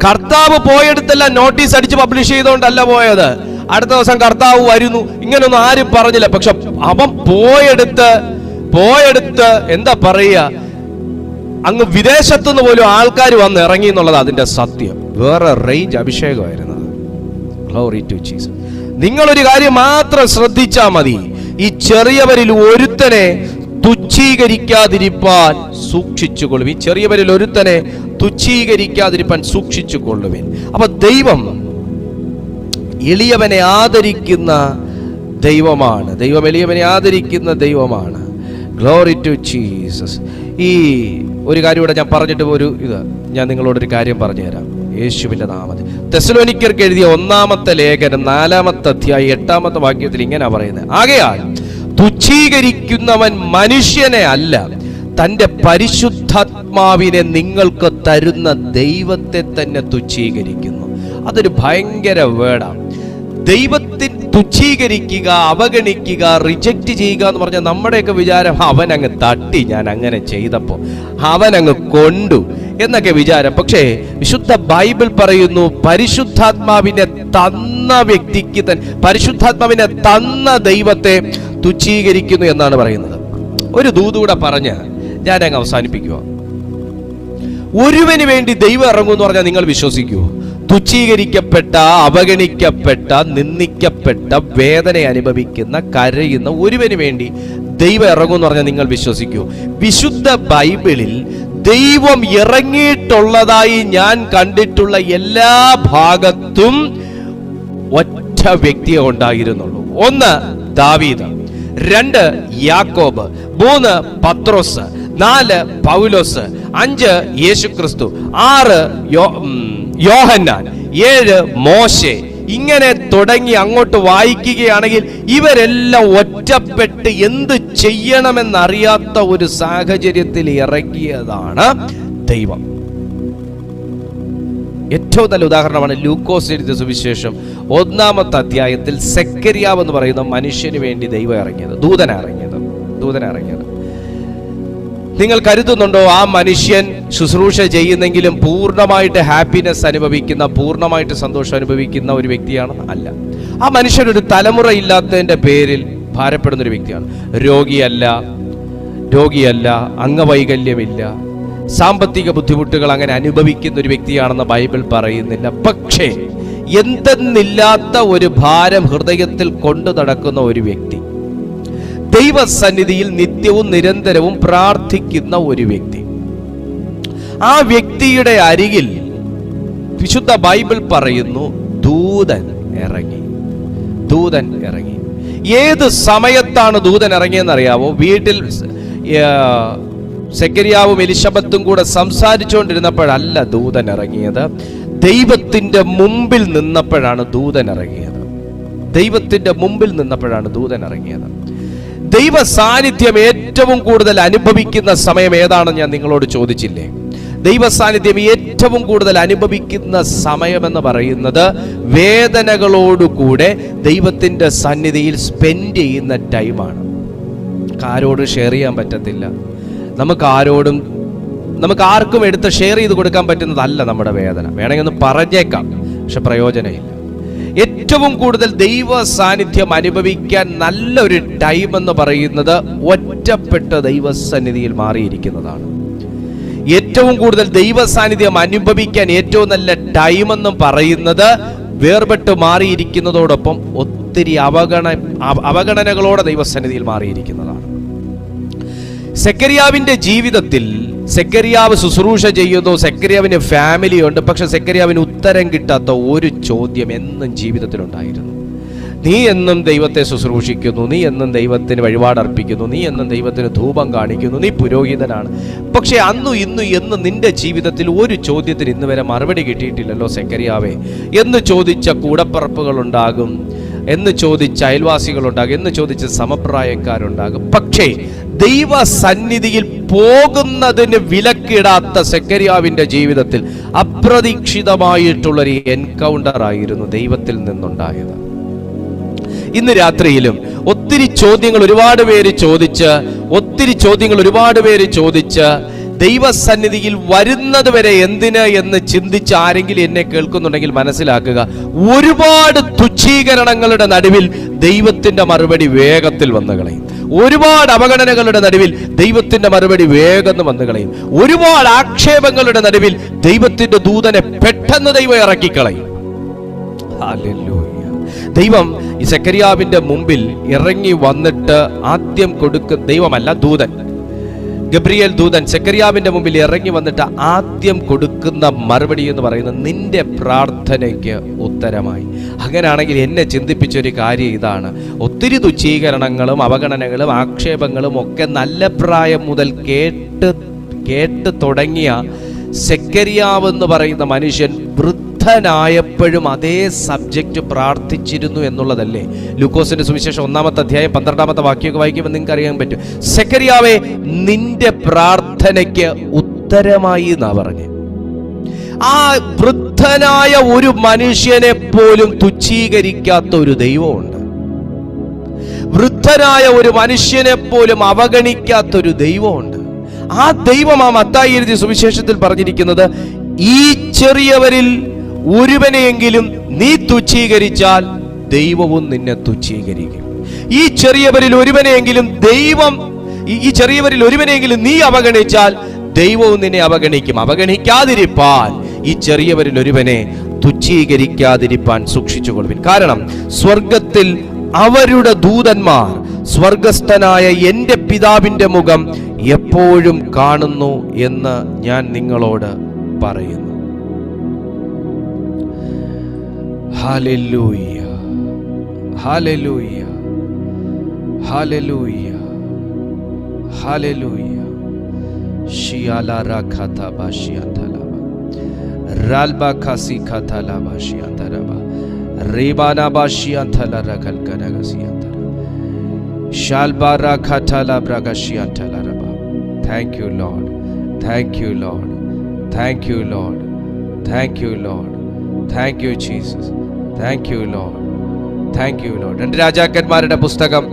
കർത്താവ് പോയെടുത്തെല്ലാം നോട്ടീസ് അടിച്ച് പബ്ലിഷ് ചെയ്തോണ്ടല്ല പോയത്. അടുത്ത ദിവസം കർത്താവ് വരുന്നു ഇങ്ങനൊന്നും ആരും പറഞ്ഞില്ല. പക്ഷെ അവൻ പോയെടുത്ത് എന്താ പറയുക, അങ്ങ് വിദേശത്തുനിന്ന് പോലും ആൾക്കാർ വന്ന് ഇറങ്ങി എന്നുള്ളത് അതിന്റെ സത്യം. വേറെ റേഞ്ച് അഭിഷേകമായിരുന്നത്. Glory to Jesus. നിങ്ങളൊരു കാര്യം മാത്രം ശ്രദ്ധിച്ചാൽ മതി. ഈ ചെറിയവരിൽ ഒരുത്തനെ തുച്ഛീകരിക്കാതിരിപ്പാൻ സൂക്ഷിച്ചുകൊള്ളുവിൻ. ഈ ചെറിയവരിൽ ഒരുത്തനെ തുച്ഛീകരിക്കാതിരിപ്പാൻ സൂക്ഷിച്ചുകൊള്ളുവിൻ. അപ്പൊ ദൈവം എളിയവനെ ആദരിക്കുന്ന ദൈവമാണ്. ദൈവം എളിയവനെ ആദരിക്കുന്ന ദൈവമാണ്. Glory to Jesus. ഈ ഒരു കാര്യം ഇവിടെ ഞാൻ പറഞ്ഞിട്ട് ഞാൻ നിങ്ങളോടൊരു കാര്യം പറഞ്ഞുതരാം. യേശുവിന്റെ നാമത്തിൽ തെസ്സലോനിക്കർക്ക് എഴുതിയ 1-ാമത്തെ ലേഖനം 4-ാമത്തെ അധ്യായം 8-ാമത്തെ വാക്യത്തിൽ ഇങ്ങനെ പറയുന്നത്: ആകയാൽ തുച്ഛീകരിക്കുന്നവൻ മനുഷ്യനെ അല്ല, തൻ്റെ പരിശുദ്ധാത്മാവിനെ നിങ്ങൾക്ക് തരുന്ന ദൈവത്തെ തന്നെ തുച്ഛീകരിക്കുന്നു. അതൊരു ഭയങ്കര വേർഡാണ്. ദൈവത്തെ തുച്ഛീകരിക്കുക, അവഗണിക്കുക, റിജക്റ്റ് ചെയ്യുക എന്ന് പറഞ്ഞാൽ നമ്മുടെയൊക്കെ വിചാരം അവൻ അങ്ങ് തട്ടി, ഞാൻ അങ്ങനെ ചെയ്തപ്പോൾ അവൻ അങ്ങ് കൊണ്ടു എന്നൊക്കെ വിചാരം. പക്ഷേ വിശുദ്ധ ബൈബിൾ പറയുന്നു, പരിശുദ്ധാത്മാവിനെ തന്ന വ്യക്തിക്ക് പരിശുദ്ധാത്മാവിനെ തന്ന ദൈവത്തെ തുച്ഛീകരിക്കുന്നു എന്നാണ് പറയുന്നത്. ഒരു ദൂതൂടെ പറഞ്ഞ് ഞാൻ അങ്ങ് അവസാനിപ്പിക്കുക. ഒരുവന് വേണ്ടി ദൈവം ഇറങ്ങുമെന്ന് പറഞ്ഞാൽ നിങ്ങൾ വിശ്വസിക്കുമോ? തുച്ഛീകരിക്കപ്പെട്ട, അവഗണിക്കപ്പെട്ട, നിന്ദിക്കപ്പെട്ട, വേദന അനുഭവിക്കുന്ന, കരയുന്ന ഒരുവന് വേണ്ടി ദൈവം ഇറങ്ങുമെന്ന് പറഞ്ഞാൽ നിങ്ങൾ വിശ്വസിക്കുമോ? വിശുദ്ധ ബൈബിളിൽ ദൈവം ഇറങ്ങിയിട്ടുള്ളതായി ഞാൻ കണ്ടിട്ടുള്ള എല്ലാ ഭാഗത്തും ഒറ്റ വ്യക്തിയെ ഉണ്ടായിരുന്നുള്ളൂ. 1 ദാവീദ്, 2 യാക്കോബ്, 3 പത്രോസ്, 4 പൗലോസ്, 5 യേശുക്രിസ്തു, 6 യോഹന്നാൻ, 7 മോശെ. ഇങ്ങനെ തുടങ്ങി അങ്ങോട്ട് വായിക്കുകയാണെങ്കിൽ ഇവരെല്ലാം ഒറ്റപ്പെട്ട് എന്ത് ചെയ്യണമെന്നറിയാത്ത ഒരു സാഹചര്യത്തിൽ ഇറങ്ങിയതാണ് ദൈവം. ഏറ്റവും നല്ല ഉദാഹരണമാണ് ലൂക്കോസ് എഴുതിയ സുവിശേഷം 1-ാമത്തെ അധ്യായത്തിൽ സെക്കരിയാവ് എന്ന് പറയുന്ന മനുഷ്യന് വേണ്ടി ദൈവം ഇറങ്ങിയത്, ദൂതനിറങ്ങിയത്. നിങ്ങൾ കരുതുന്നുണ്ടോ ആ മനുഷ്യൻ ശുശ്രൂഷ ചെയ്യുന്നെങ്കിലും പൂർണ്ണമായിട്ട് ഹാപ്പിനെസ് അനുഭവിക്കുന്ന, പൂർണ്ണമായിട്ട് സന്തോഷം അനുഭവിക്കുന്ന ഒരു വ്യക്തിയാണ്? അല്ല. ആ മനുഷ്യൻ ഒരു തലമുറ ഇല്ലാത്തതിൻ്റെ പേരിൽ ഭാരപ്പെടുന്ന ഒരു വ്യക്തിയാണ്. രോഗിയല്ല, അംഗവൈകല്യമില്ല, സാമ്പത്തിക ബുദ്ധിമുട്ടുകൾ അങ്ങനെ അനുഭവിക്കുന്ന ഒരു വ്യക്തിയാണെന്ന് ബൈബിൾ പറയുന്നില്ല. പക്ഷേ എന്തെന്നില്ലാത്ത ഒരു ഭാരം ഹൃദയത്തിൽ കൊണ്ടു നടക്കുന്ന ഒരു വ്യക്തി, ദൈവസന്നിധിയിൽ നിത്യവും നിരന്തരവും പ്രാർത്ഥിക്കുന്ന ഒരു വ്യക്തി, ആ വ്യക്തിയുടെ അരികിൽ വിശുദ്ധ ബൈബിൾ പറയുന്നു ദൂതൻ ഇറങ്ങി. ഏത് സമയത്താണ് ദൂതൻ ഇറങ്ങിയെന്നറിയാവോ? വീട്ടിൽ സെക്കരിയാവും എലിശബത്തും കൂടെ സംസാരിച്ചുകൊണ്ടിരുന്നപ്പോഴല്ല ദൂതൻ ഇറങ്ങിയത്, ദൈവത്തിന്റെ മുമ്പിൽ നിന്നപ്പോഴാണ് ദൂതൻ ഇറങ്ങിയത്. ദൈവ സാന്നിധ്യം ഏറ്റവും കൂടുതൽ അനുഭവിക്കുന്ന സമയം ഏതാണെന്ന് ഞാൻ നിങ്ങളോട് ചോദിച്ചില്ലേ? ദൈവ സാന്നിധ്യം ഏറ്റവും കൂടുതൽ അനുഭവിക്കുന്ന സമയമെന്ന് പറയുന്നത് വേദനകളോടുകൂടെ ദൈവത്തിന്റെ സന്നിധിയിൽ സ്പെൻഡ് ചെയ്യുന്ന ടൈമാണ്. ആരോടും ഷെയർ ചെയ്യാൻ പറ്റത്തില്ല, നമുക്ക് ആർക്കും എടുത്ത് ഷെയർ ചെയ്ത് കൊടുക്കാൻ പറ്റുന്നതല്ല നമ്മുടെ വേദന. വേണമെങ്കിൽ ഒന്ന് പറഞ്ഞേക്കാം, പക്ഷെ പ്രയോജനമില്ല. ഏറ്റവും കൂടുതൽ ദൈവ സാന്നിധ്യം അനുഭവിക്കാൻ നല്ലൊരു ടൈം എന്ന് പറയുന്നത് ഒറ്റപ്പെട്ട ദൈവസന്നിധിയിൽ മാറിയിരിക്കുന്നതാണ്. ഏറ്റവും കൂടുതൽ ദൈവ സാന്നിധ്യം അനുഭവിക്കാൻ ഏറ്റവും നല്ല ടൈം എന്ന് പറയുന്നത് വേർപെട്ട് മാറിയിരിക്കുന്നതോടൊപ്പം ഒത്തിരി അവഗണനകളോടെ ദൈവസന്നിധിയിൽ മാറിയിരിക്കുന്നതാണ്. സെക്കരിയാവിന്റെ ജീവിതത്തിൽ സെക്കരിയാവ് ശുശ്രൂഷ ചെയ്യുന്നു, സെക്കരിയാവിന് ഫാമിലിയുണ്ട്, പക്ഷെ സെക്കരിയാവിന് ഉത്തരം കിട്ടാത്ത ഒരു ചോദ്യം എന്നും ജീവിതത്തിലുണ്ടായിരുന്നു. നീ എന്നും ദൈവത്തെ ശുശ്രൂഷിക്കുന്നു, നീ എന്നും ദൈവത്തിന് വഴിപാടർപ്പിക്കുന്നു, നീ എന്നും ദൈവത്തിന് ധൂപം കാണിക്കുന്നു, നീ പുരോഹിതനാണ്. പക്ഷെ എന്നും നിന്റെ ജീവിതത്തിൽ ഒരു ചോദ്യത്തിന് ഇന്ന് വരെ മറുപടി കിട്ടിയിട്ടില്ലല്ലോ സെക്കരിയാവേ എന്ന് ചോദിച്ച കൂടപ്പറപ്പുകളുണ്ടാകും, എന്ന് ചോദിച്ച അയൽവാസികളുണ്ടാകും, എന്ന് ചോദിച്ച സമപ്രായക്കാരുണ്ടാകും. പക്ഷേ ദൈവ സന്നിധിയിൽ പോകുന്നതിന് വിലക്കിടാത്ത സെക്കരിയാവിന്റെ ജീവിതത്തിൽ അപ്രതീക്ഷിതമായിട്ടുള്ളൊരു എൻകൗണ്ടർ ആയിരുന്നു ദൈവത്തിൽ നിന്നുണ്ടായത്. ഇന്ന് രാത്രിയിലും ഒത്തിരി ചോദ്യങ്ങൾ ഒരുപാട് പേര് ചോദിച്ച് ദൈവസന്നിധിയിൽ വരുന്നത് വരെ എന്തിന് എന്ന് ചിന്തിച്ച് ആരെങ്കിലും എന്നെ കേൾക്കുന്നുണ്ടെങ്കിൽ മനസ്സിലാക്കുക, ഒരുപാട് തുച്ഛീകരണങ്ങളുടെ നടുവിൽ ദൈവത്തിന്റെ മറുപടി വേഗത്തിൽ വന്നു കളയും. ഒരുപാട് അവഗണനകളുടെ നടുവിൽ ദൈവത്തിന്റെ മറുപടി വേഗം വന്നു കളയും. ഒരുപാട് ആക്ഷേപങ്ങളുടെ നടുവിൽ ദൈവത്തിന്റെ ദൂതനെ പെട്ടെന്ന് ദൈവം ഇറക്കിക്കളയും. ഹല്ലേലൂയ. ദൈവം ഈ സെക്കരിയാവിന്റെ മുമ്പിൽ ഇറങ്ങി വന്നിട്ട് ആദ്യം ദൈവമല്ല, ദൂതൻ, ഗബ്രിയേൽ ദൂതൻ സെക്കരിയാവിന്റെ മുമ്പിൽ ഇറങ്ങി വന്നിട്ട് ആദ്യം കൊടുക്കുന്ന മറുപടി എന്ന് പറയുന്നത് നിന്റെ പ്രാർത്ഥനയ്ക്ക് ഉത്തരമായി. അങ്ങനെയാണെങ്കിൽ എന്നെ ചിന്തിപ്പിച്ചൊരു കാര്യം ഇതാണ്, ഒത്തിരി തുച്ഛീകരണങ്ങളും അവഗണനകളും ആക്ഷേപങ്ങളും ഒക്കെ നല്ല പ്രായം മുതൽ കേട്ട് തുടങ്ങിയ സെക്കരിയാവ് എന്ന് പറയുന്ന മനുഷ്യൻ വൃദ്ധ വൃദ്ധനായപ്പോഴും അതേ സബ്ജക്റ്റ് പ്രാർത്ഥിച്ചിരുന്നു എന്നുള്ളതല്ലേ ലൂക്കോസിന്റെ സുവിശേഷം 1-ാമത്തെ അധ്യായം 12-ാമത്തെ വാക്യമൊക്കെ വായിക്കുമ്പോൾ നിങ്ങൾക്ക് അറിയാൻ പറ്റും. സെക്കറിയാവേ, നിന്റെ പ്രാർത്ഥനയ്ക്ക് ഉത്തരമായി എന്നാ പറഞ്ഞ്. ആ വൃദ്ധനായ ഒരു മനുഷ്യനെ പോലും തുച്ഛീകരിക്കാത്ത ഒരു ദൈവമുണ്ട്. വൃദ്ധനായ ഒരു മനുഷ്യനെ പോലും അവഗണിക്കാത്തൊരു ദൈവമുണ്ട്. ആ ദൈവം ആ മത്തായി എഴുതിയ സുവിശേഷത്തിൽ പറഞ്ഞിരിക്കുന്നത്, ഈ ചെറിയവരിൽ ഒരുവനെയെങ്കിലും നീ തുച്ഛീകരിച്ചാൽ ദൈവവും നിന്നെ തുച്ഛീകരിക്കും. ഈ ചെറിയവരിൽ ഒരുവനെയെങ്കിലും നീ അവഗണിച്ചാൽ ദൈവവും നിന്നെ അവഗണിക്കും. അവഗണിക്കാതിരിപ്പാൻ ഈ ചെറിയവരിൽ ഒരുവനെ തുച്ഛീകരിക്കാതിരിപ്പാൻ സൂക്ഷിച്ചുകൊള്ളുവിൻ. കാരണം സ്വർഗത്തിൽ അവരുടെ ദൂതന്മാർ സ്വർഗസ്ഥനായ എൻ്റെ പിതാവിൻ്റെ മുഖം എപ്പോഴും കാണുന്നു എന്ന് ഞാൻ നിങ്ങളോട് പറയുന്നു. Hallelujah, hallelujah, hallelujah, hallelujah. ഷിയാലാരാ ഖാതാ ബാഷിയാതലാബ രാൽബാ ഖാസി ഖാതാലാ ബാഷിയാതലാബ റീബാനാ ബാഷിയാതലാ ഖൽകനഗസിയാതല ഷാൽബാരാ ഖാതാലാ ബ്രഗഷിയാതലാബ. Thank you Lord, thank you Lord, thank you Lord, thank you Lord, thank you Jesus, thank you Lord, thank you Lord. രണ്ട് രാജാക്കന്മാരുടെ പുസ്തകം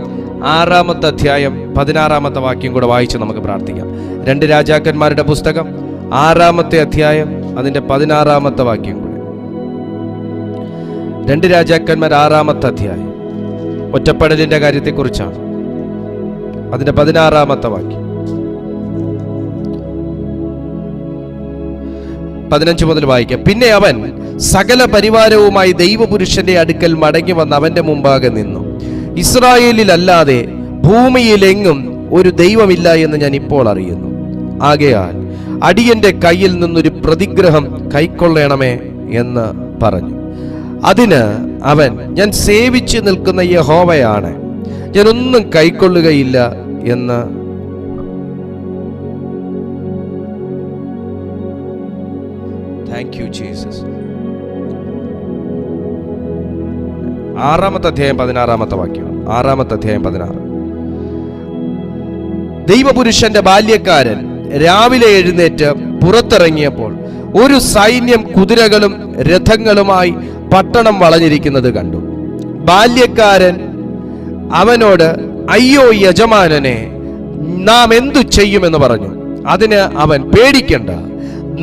6-ാമത്തെ അധ്യായം 16-ാമത്തെ വാക്യം കൂടെ വായിച്ച് നമുക്ക് പ്രാർത്ഥിക്കാം. രണ്ട് രാജാക്കന്മാരുടെ പുസ്തകം 6-ാമത്തെ അധ്യായം അതിന്റെ 16-ാമത്തെ വാക്യം കൂടെ. രണ്ട് രാജാക്കന്മാർ 6-ാമത്തെ അധ്യായം ഒറ്റപ്പെടലിന്റെ കാര്യത്തെക്കുറിച്ചാണ്. അതിന്റെ 16-ാമത്തെ വാക്യം 15 മുതൽ വായിക്കാം. പിന്നെ അവൻ സകല പരിവാരവുമായി ദൈവപുരുഷന്റെ അടുക്കൽ മടങ്ങി വന്ന് അവന്റെ മുമ്പാകെ നിന്നു. ഇസ്രായേലിൽ അല്ലാതെ ഭൂമിയിലെങ്ങും ഒരു ദൈവമില്ല എന്ന് ഞാൻ ഇപ്പോൾ അറിയുന്നു. ആകയാൽ അടിയന്റെ കയ്യിൽ നിന്നൊരു പ്രതിഗ്രഹം കൈക്കൊള്ളണമേ എന്ന് പറഞ്ഞു. അതിന് അവൻ, ഞാൻ സേവിച്ചു നിൽക്കുന്ന യഹോവയാണ്, ഞാനൊന്നും കൈക്കൊള്ളുകയില്ല എന്ന് Thank you Jesus. 6-ാമത്തെ അധ്യായം 16-ാമത്തെ വാക്യം. 6-ാമത്തെ അധ്യായം 16. ദൈവപുരുഷന്റെ ബാല്യക്കാരൻ രാവിലെ എഴുന്നേറ്റ് പുറത്തിറങ്ങിയപ്പോൾ ഒരു സൈന്യം കുതിരകളും രഥങ്ങളുമായി പട്ടണം വളഞ്ഞിരിക്കുന്നത് കണ്ടു. ബാല്യക്കാരൻ അവനോട്, അയ്യോ യജമാനനെ, നാം എന്തു ചെയ്യുമെന്ന് പറഞ്ഞു. അതിന് അവൻ, പേടിക്കണ്ട,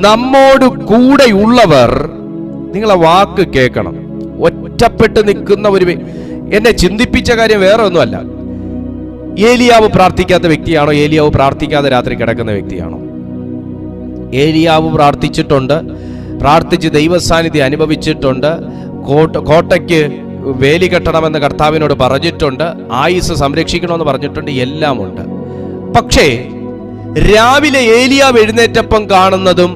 നമ്മോട് കൂടെയുള്ളവർ, നിങ്ങളെ വാക്ക് കേൾക്കണം, ഒറ്റപ്പെട്ട് നിൽക്കുന്ന ഒരു, എന്നെ ചിന്തിപ്പിച്ച കാര്യം വേറെ ഒന്നുമല്ല. ഏലിയാവ് പ്രാർത്ഥിക്കാത്ത വ്യക്തിയാണോ? ഏലിയാവ് പ്രാർത്ഥിക്കാതെ രാത്രി കിടക്കുന്ന വ്യക്തിയാണോ? ഏലിയാവ് പ്രാർത്ഥിച്ചിട്ടുണ്ട്, പ്രാർത്ഥിച്ച് ദൈവസാന്നിധ്യം അനുഭവിച്ചിട്ടുണ്ട്, കോട്ടയ്ക്ക് വേലി കെട്ടണമെന്ന് കർത്താവിനോട് പറഞ്ഞിട്ടുണ്ട്, ആയുസ് സംരക്ഷിക്കണമെന്ന് പറഞ്ഞിട്ടുണ്ട്, എല്ലാം ഉണ്ട്. പക്ഷേ രാവിലെ ഏലിയാവ് എഴുന്നേറ്റപ്പം കാണുന്നതും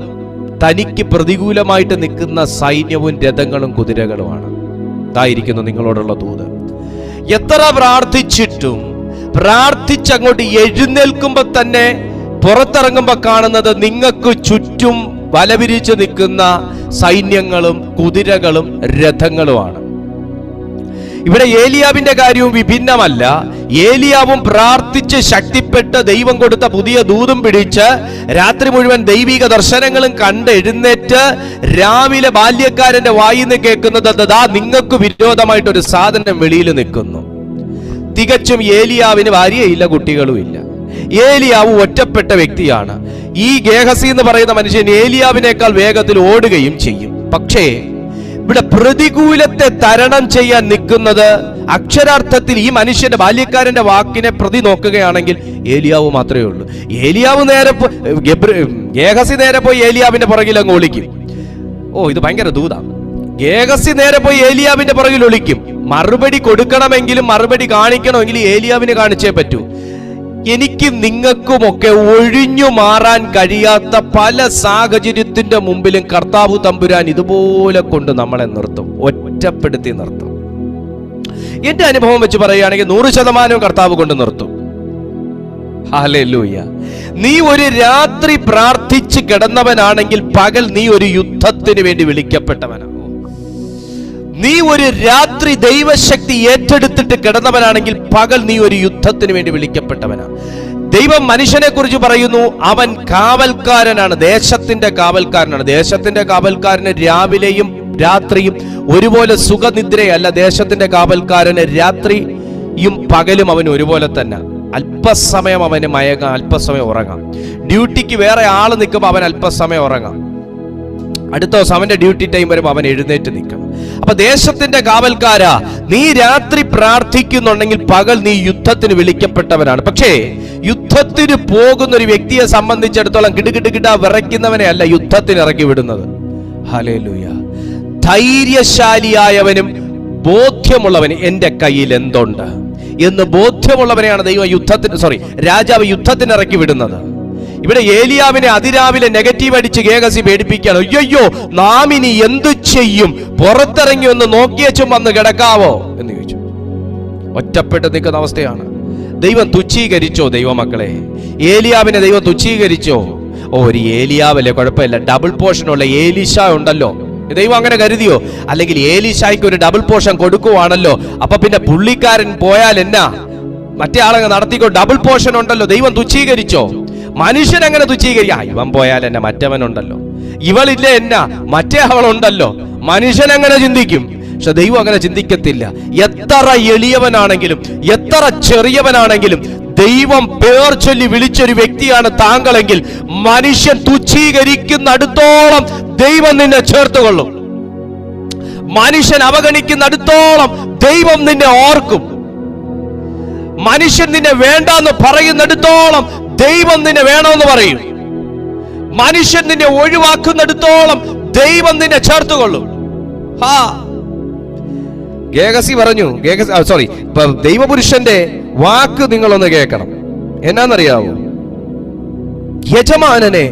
തനിക്ക് പ്രതികൂലമായിട്ട് നിൽക്കുന്ന സൈന്യവും രഥങ്ങളും കുതിരകളുമാണ്. ഇതായിരിക്കുന്നു നിങ്ങളോടുള്ള ദൂത്. എത്ര പ്രാർത്ഥിച്ചിട്ടും പ്രാർത്ഥിച്ചങ്ങോട്ട് എഴുന്നേൽക്കുമ്പോ തന്നെ പുറത്തിറങ്ങുമ്പോ കാണുന്നത് നിങ്ങൾക്ക് ചുറ്റും വലവിരിച്ച് നിൽക്കുന്ന സൈന്യങ്ങളും കുതിരകളും രഥങ്ങളുമാണ്. ഇവിടെ ഏലിയാവിന്റെ കാര്യവും വിഭിന്നമല്ല. ഏലിയാവും പ്രാർത്ഥിച്ച് ശക്തിപ്പെട്ട് ദൈവം കൊടുത്ത പുതിയ ദൂതും പിടിച്ച് രാത്രി മുഴുവൻ ദൈവിക ദർശനങ്ങളും കണ്ട് എഴുന്നേറ്റ് രാവിലെ ബാല്യക്കാരന്റെ വായിന്ന് കേൾക്കുന്നത്, ദാ നിങ്ങൾക്ക് വിരോധമായിട്ടൊരു സാധനം വെളിയിൽ നിൽക്കുന്നു. തികച്ചും ഏലിയാവിന് ഭാര്യയില്ല, കുട്ടികളുമില്ല. ഏലിയാവ് ഒറ്റപ്പെട്ട വ്യക്തിയാണ്. ഈ ഗേഹസി എന്ന് പറയുന്ന മനുഷ്യൻ ഏലിയാവിനേക്കാൾ വേഗത്തിൽ ഓടുകയും ചെയ്യും. പക്ഷേ ഇവിടെ പ്രതികൂലത്തെ തരണം ചെയ്യാൻ നിൽക്കുന്നത് അക്ഷരാർത്ഥത്തിൽ ഈ മനുഷ്യന്റെ ബാല്യക്കാരന്റെ വാക്കിനെ പ്രതി നോക്കുകയാണെങ്കിൽ ഏലിയാവ് മാത്രമേ ഉള്ളൂ. ഏലിയാവ് ഗേഹസി നേരെ പോയി ഏലിയാവിന്റെ പുറകിൽ അങ്ങ് ഒളിക്കും. ഇത് ഭയങ്കര ദൂതാണ്. ഗേഹസി നേരെ പോയി ഏലിയാവിന്റെ പുറകിൽ ഒളിക്കും. മറുപടി കൊടുക്കണമെങ്കിലും മറുപടി കാണിക്കണമെങ്കിലും ഏലിയാവിന് കാണിച്ചേ പറ്റൂ. എനിക്കും നിങ്ങൾക്കുമൊക്കെ ഒഴിഞ്ഞു മാറാൻ കഴിയാത്ത പല സാഹചര്യത്തിന്റെ മുമ്പിലും കർത്താവ് തമ്പുരാൻ ഇതുപോലെ കൊണ്ട് നമ്മളെ നിർത്തും, ഒറ്റപ്പെടുത്തി നിർത്തും. എന്റെ അനുഭവം വെച്ച് പറയുകയാണെങ്കിൽ 100% കർത്താവ് കൊണ്ട് നിർത്തും. ഹല്ലേലൂയ. നീ ഒരു രാത്രി പ്രാർത്ഥിച്ച് കിടന്നവനാണെങ്കിൽ പകൽ നീ ഒരു യുദ്ധത്തിന് വേണ്ടി വിളിക്കപ്പെട്ടവനാണ്. നീ ഒരു രാത്രി ദൈവശക്തി ഏറ്റെടുത്തിട്ട് കിടന്നവനാണെങ്കിൽ പകൽ നീ ഒരു യുദ്ധത്തിന് വേണ്ടി വിളിക്കപ്പെട്ടവനാ. ദൈവം മനുഷ്യനെ കുറിച്ച് പറയുന്നു, അവൻ കാവൽക്കാരനാണ്, ദേശത്തിന്റെ കാവൽക്കാരനാണ്. ദേശത്തിന്റെ കാവൽക്കാരന് രാവിലെയും രാത്രിയും ഒരുപോലെ സുഖനിദ്രയല്ല. ദേശത്തിന്റെ കാവൽക്കാരന് രാത്രിയും പകലും അവൻ ഒരുപോലെ തന്നെ. അല്പസമയം അവന് മയങ്ങാം, അല്പസമയം ഉറങ്ങാം. ഡ്യൂട്ടിക്ക് വേറെ ആള് നിൽക്കുമ്പോൾ അവൻ അല്പസമയം ഉറങ്ങാം. അടുത്ത ദിവസം അവന്റെ ഡ്യൂട്ടി ടൈം വരുമ്പോൾ അവൻ എഴുന്നേറ്റ് നിൽക്കണം. അപ്പൊ ദേശത്തിന്റെ കാവൽക്കാരാ, നീ രാത്രി പ്രാർത്ഥിക്കുന്നുണ്ടെങ്കിൽ പകൽ നീ യുദ്ധത്തിന് വിളിക്കപ്പെട്ടവനാണ്. പക്ഷേ യുദ്ധത്തിന് പോകുന്ന ഒരു വ്യക്തിയെ സംബന്ധിച്ചിടത്തോളം കിടുകിടുകിട വിറയ്ക്കുന്നവനെ അല്ല യുദ്ധത്തിന് ഇറക്കി വിടുന്നത്. ഹല്ലേലൂയ. ധൈര്യശാലിയായവനും ബോധ്യമുള്ളവന് എന്റെ കയ്യിൽ എന്തുണ്ട് എന്ന് ബോധ്യമുള്ളവനെയാണ് രാജാവ് യുദ്ധത്തിന് ഇറക്കി വിടുന്നത്. ഇവിടെ ഏലിയാവിനെ അതിരാവിലെ നെഗറ്റീവ് അടിച്ച് ഗേഹസി പേടിപ്പിക്കുകയാണ്. അയ്യോ, നാം ഇനി എന്തു ചെയ്യും? പുറത്തിറങ്ങി ഒന്ന് നോക്കിയച്ചും വന്ന് കിടക്കാവോ എന്ന് ചോദിച്ചു. ഒറ്റപ്പെട്ട് നിൽക്കുന്ന അവസ്ഥയാണ്. ദൈവം തുച്ഛീകരിച്ചോ? ദൈവമക്കളെ, ഏലിയാവിനെ ദൈവം തുച്ഛീകരിച്ചോ? ഒരു ഏലിയാവല്ലേ, കുഴപ്പമില്ല, ഡബിൾ പോർഷനുള്ള ഏലീശ ഉണ്ടല്ലോ. ദൈവം അങ്ങനെ കരുതിയോ? അല്ലെങ്കിൽ ഏലീശായ്ക്ക് ഒരു ഡബിൾ പോർഷൻ കൊടുക്കുവാണല്ലോ, അപ്പൊ പിന്നെ പുള്ളിക്കാരൻ പോയാൽ എന്നാ, മറ്റേ ആളങ്ങ് നടത്തിക്കോ, ഡബിൾ പോർഷൻ ഉണ്ടല്ലോ. ദൈവം തുച്ഛീകരിച്ചോ? മനുഷ്യൻ അങ്ങനെ തുച്ഛീകരിക്കുക, ഇവൻ പോയാൽ എന്നെ മറ്റവനുണ്ടല്ലോ, ഇവളില്ല എന്നാ മറ്റേ അവളുണ്ടല്ലോ. മനുഷ്യൻ അങ്ങനെ ചിന്തിക്കും. പക്ഷെ ദൈവം അങ്ങനെ ചിന്തിക്കത്തില്ല. എത്ര എളിയവനാണെങ്കിലും എത്ര ചെറിയവനാണെങ്കിലും ദൈവം പേർ ചൊല്ലി വിളിച്ചൊരു വ്യക്തിയാണ് താങ്കളെങ്കിൽ മനുഷ്യൻ തുച്ഛീകരിക്കുന്നിടത്തോളം ദൈവം നിന്നെ ചേർത്തുകൊള്ളും. മനുഷ്യൻ അവഗണിക്കുന്നിടത്തോളം ദൈവം നിന്നെ ഓർക്കും. മനുഷ്യൻ നിന്നെ വേണ്ടെന്ന് പറയുന്നിടത്തോളം ദൈവം നിന്നെ വേണമെന്ന് പറയും. മനുഷ്യൻ നിന്നെ ഒഴിവാക്കുന്നിടത്തോളം ദൈവം നിന്നെ ചേർത്തുകൊള്ളും. ഗേഹസി പറഞ്ഞു, ദൈവപുരുഷന്റെ വാക്ക് നിങ്ങളൊന്ന് കേൾക്കണം. എന്നാന്നറിയാവോ? യജമാനനെ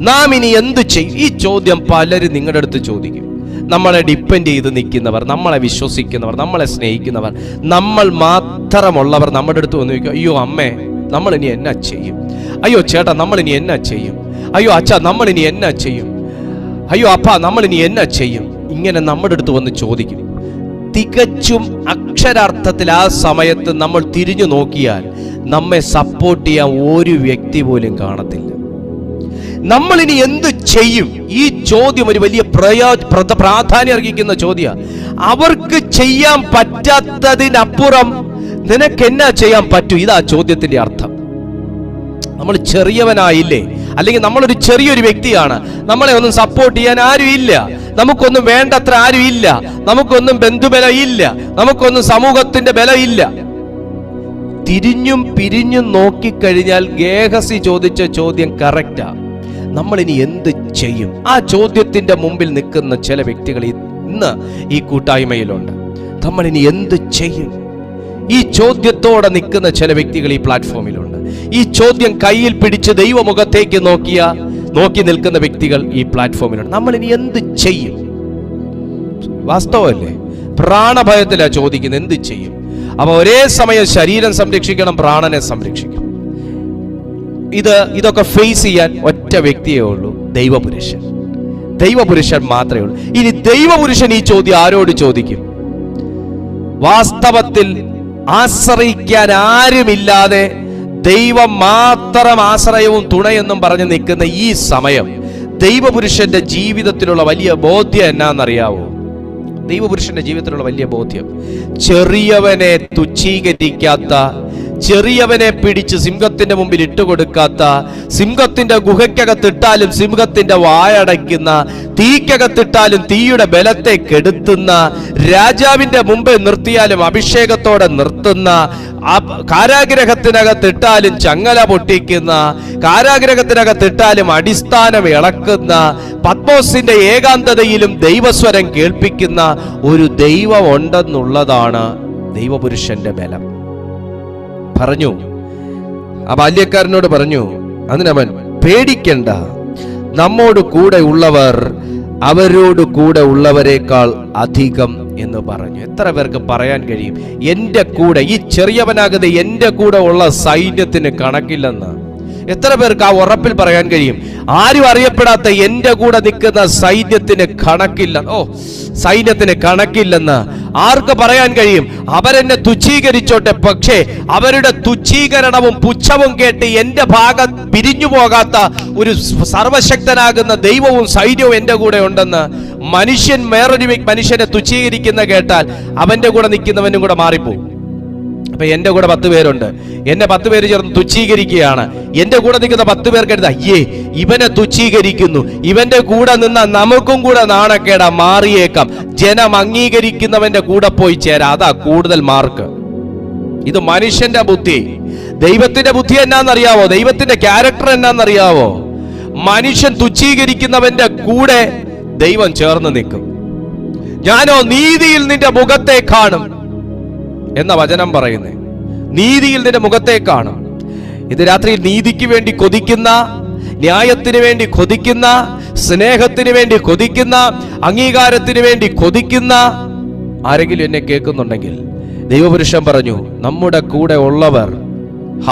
നാം ഇനി എന്തു ചെയ്യും? ഈ ചോദ്യം പലരും നിങ്ങളുടെ അടുത്ത് ചോദിക്കും. നമ്മളെ ഡിപ്പെൻഡ് ചെയ്ത് നിൽക്കുന്നവർ, നമ്മളെ വിശ്വസിക്കുന്നവർ, നമ്മളെ സ്നേഹിക്കുന്നവർ, നമ്മൾ മാത്രമുള്ളവർ നമ്മുടെ അടുത്ത് വന്ന് ചോദിക്കും, അയ്യോ അമ്മേ, നമ്മൾ ഇനി എന്നാ ചെയ്യും? അയ്യോ ചേട്ടാ, നമ്മൾ ഇനി എന്നാ ചെയ്യും? അയ്യോ അച്ഛാ, നമ്മൾ ഇനി എന്നാ ചെയ്യും? അയ്യോ അപ്പാ, നമ്മൾ ഇനി എന്നാ ചെയ്യും? ഇങ്ങനെ നമ്മുടെ അടുത്ത് വന്ന് ചോദിക്കും. തികച്ചും അക്ഷരാർത്ഥത്തിൽ ആ സമയത്ത് നമ്മൾ തിരിഞ്ഞു നോക്കിയാൽ നമ്മെ സപ്പോർട്ട് ചെയ്യാൻ ഒരു വ്യക്തി പോലും കാണത്തില്ല. നമ്മൾ ഇനി എന്ത് ചെയ്യും? ഈ ചോദ്യം ഒരു വലിയ പ്രാധാന്യം അർഹിക്കുന്ന ചോദ്യമാണ്. അവർക്ക് ചെയ്യാൻ പറ്റാത്തതിനപ്പുറം നിനക്ക് എന്നാ ചെയ്യാൻ പറ്റൂ? ഇതാ ചോദ്യത്തിന്റെ അർത്ഥം. നമ്മൾ ചെറിയവനായില്ലേ, അല്ലെങ്കിൽ നമ്മളൊരു ചെറിയൊരു വ്യക്തിയാണ്, നമ്മളെ ഒന്നും സപ്പോർട്ട് ചെയ്യാൻ ആരും ഇല്ല, നമുക്കൊന്നും വേണ്ടത്ര ആരും ഇല്ല, നമുക്കൊന്നും ബന്ധുബലം ഇല്ല, നമുക്കൊന്നും സമൂഹത്തിന്റെ ബലം ഇല്ല. തിരിഞ്ഞും പിരിഞ്ഞും നോക്കിക്കഴിഞ്ഞാൽ ഗേഹസി ചോദിച്ച ചോദ്യം കറക്റ്റാ. നമ്മൾ ഇനി എന്ത് ചെയ്യും? ആ ചോദ്യത്തിന്റെ മുമ്പിൽ നിൽക്കുന്ന ചില വ്യക്തികൾ ഇന്ന് ഈ കൂട്ടായ്മയിലുണ്ട്. നമ്മൾ ഇനി എന്ത് ചെയ്യും? ഈ ചോദ്യത്തോടെ നിൽക്കുന്ന ചില വ്യക്തികൾ ഈ പ്ലാറ്റ്ഫോമിലുണ്ട്. ഈ ചോദ്യം കയ്യിൽ പിടിച്ച് ദൈവമുഖത്തേക്ക് നോക്കി നിൽക്കുന്ന വ്യക്തികൾ ഈ പ്ലാറ്റ്ഫോമിലുണ്ട്. നമ്മൾ ഇനി എന്ത് ചെയ്യും? വാസ്തവല്ലേ? പ്രാണഭയത്തിലാ ചോദിക്കുന്നത്, എന്ത് ചെയ്യും? അപ്പൊ ഒരേ സമയം ശരീരം സംരക്ഷിക്കണം, പ്രാണനെ സംരക്ഷിക്കണം. ഇതൊക്കെ ഫേസ് ചെയ്യാൻ ഒറ്റ വ്യക്തിയേ ഉള്ളൂ, ദൈവപുരുഷൻ. ദൈവപുരുഷൻ മാത്രമേ ഉള്ളൂ. ഇനി ദൈവപുരുഷൻ ഈ ചോദ്യം ആരോട് ചോദിക്കും? വാസ്തവത്തിൽ ആശ്രയിക്കാൻ ആരുമില്ലാതെ ദൈവം മാത്രം ആശ്രയവും തുണയെന്നും പറഞ്ഞു നിൽക്കുന്ന ഈ സമയം ദൈവപുരുഷന്റെ ജീവിതത്തിലുള്ള വലിയ ബോധ്യം എന്നാന്നറിയാവോ? ദൈവപുരുഷന്റെ ജീവിതത്തിലുള്ള വലിയ ബോധ്യം, ചെറിയവനെ തുച്ഛീകരിക്കാത്ത, ചെറിയവനെ പിടിച്ച് സിംഹത്തിന്റെ മുമ്പിൽ ഇട്ടുകൊടുക്കാത്ത, സിംഹത്തിന്റെ ഗുഹയ്ക്കകത്തിട്ടാലും സിംഹത്തിന്റെ വായടയ്ക്കുന്ന, തീക്കകത്തിട്ടാലും തീയുടെ ബലത്തെ കെടുത്തുന്ന, രാജാവിന്റെ മുമ്പേ നിർത്തിയാലും അഭിഷേകത്തോടെ നിർത്തുന്ന, കാരാഗ്രഹത്തിനകത്തിട്ടാലും ചങ്ങല പൊട്ടിക്കുന്ന, കാരാഗ്രഹത്തിനകത്തിട്ടാലും അടിസ്ഥാനം ഇളക്കുന്ന, പത്മോസിന്റെ ഏകാന്തതയിലും ദൈവസ്വരം കേൾപ്പിക്കുന്ന ഒരു ദൈവം ഉണ്ടെന്നുള്ളതാണ് ദൈവപുരുഷന്റെ ബലം. പറഞ്ഞു, ആ ബാല്യക്കാരനോട് പറഞ്ഞു, അതിനവൻ പേടിക്കണ്ട, നമ്മോട് കൂടെ ഉള്ളവർ അവരോട് കൂടെ ഉള്ളവരെക്കാൾ അധികം എന്ന് പറഞ്ഞു. എത്ര പേർക്ക് പറയാൻ കഴിയും, എന്റെ കൂടെ, ഈ ചെറിയവനാകതെ എന്റെ കൂടെ ഉള്ള സൈന്യത്തിന് കണക്കില്ലെന്ന്? എത്ര പേർക്ക് ആ ഉറപ്പിൽ പറയാൻ കഴിയും? ആരും അറിയപ്പെടാത്ത എന്റെ കൂടെ നിൽക്കുന്ന സൈന്യത്തിന് കണക്കില്ലെന്ന് ആർക്ക് പറയാൻ കഴിയും? അവരെന്നെ തുച്ഛീകരിച്ചോട്ടെ, പക്ഷേ അവരുടെ തുച്ഛീകരണവും പുച്ഛവും കേട്ട് എന്റെ ഭാഗം പിരിഞ്ഞു പോകാത്ത ഒരു സർവശക്തനാകുന്ന ദൈവവും സൈന്യവും എന്റെ കൂടെ ഉണ്ടെന്ന് വേറൊരു മനുഷ്യനെ തുച്ഛീകരിക്കുന്ന കേട്ടാൽ അവന്റെ കൂടെ നിൽക്കുന്നവനും കൂടെ മാറിപ്പോകും. അപ്പൊ എന്റെ കൂടെ 10 പേരുണ്ട്, എന്നെ 10 പേര് ചേർന്ന് തുച്ഛീകരിക്കുകയാണ്. എന്റെ കൂടെ നിൽക്കുന്ന 10 പേർക്ക് എടുത്ത അയ്യേ ഇവനെ തുച്ഛീകരിക്കുന്നു, ഇവന്റെ കൂടെ നിന്ന നമുക്കും കൂടെ നാണക്കേടാ, മാറിയേക്കാം. ജനം അംഗീകരിക്കുന്നവന്റെ കൂടെ പോയി ചേരാ, അതാ കൂടുതൽ മാർക്ക്. ഇത് മനുഷ്യന്റെ ബുദ്ധി. ദൈവത്തിന്റെ ബുദ്ധി എന്നാന്നറിയാവോ? ദൈവത്തിന്റെ ക്യാരക്ടർ എന്നാന്നറിയാവോ? മനുഷ്യൻ തുച്ഛീകരിക്കുന്നവന്റെ കൂടെ ദൈവം ചേർന്ന് നിൽക്കും. ഞാനോ നീതിയിൽ നിന്റെ മുഖത്തെ കാണും എന്ന വചനം പറയുന്നേ. നീതിയിൽ നിന്റെ മുഖത്തെ കാണും. ഇത് രാത്രിയിൽ നീതിക്ക് വേണ്ടി കൊതിക്കുന്ന, ന്യായത്തിന് വേണ്ടി കൊതിക്കുന്ന, സ്നേഹത്തിന് വേണ്ടി കൊതിക്കുന്ന, അംഗീകാരത്തിന് വേണ്ടി കൊതിക്കുന്ന ആരെങ്കിലും എന്നെ കേൾക്കുന്നുണ്ടെങ്കിൽ ദൈവപുരുഷൻ പറഞ്ഞു, നമ്മുടെ കൂടെ ഉള്ളവർ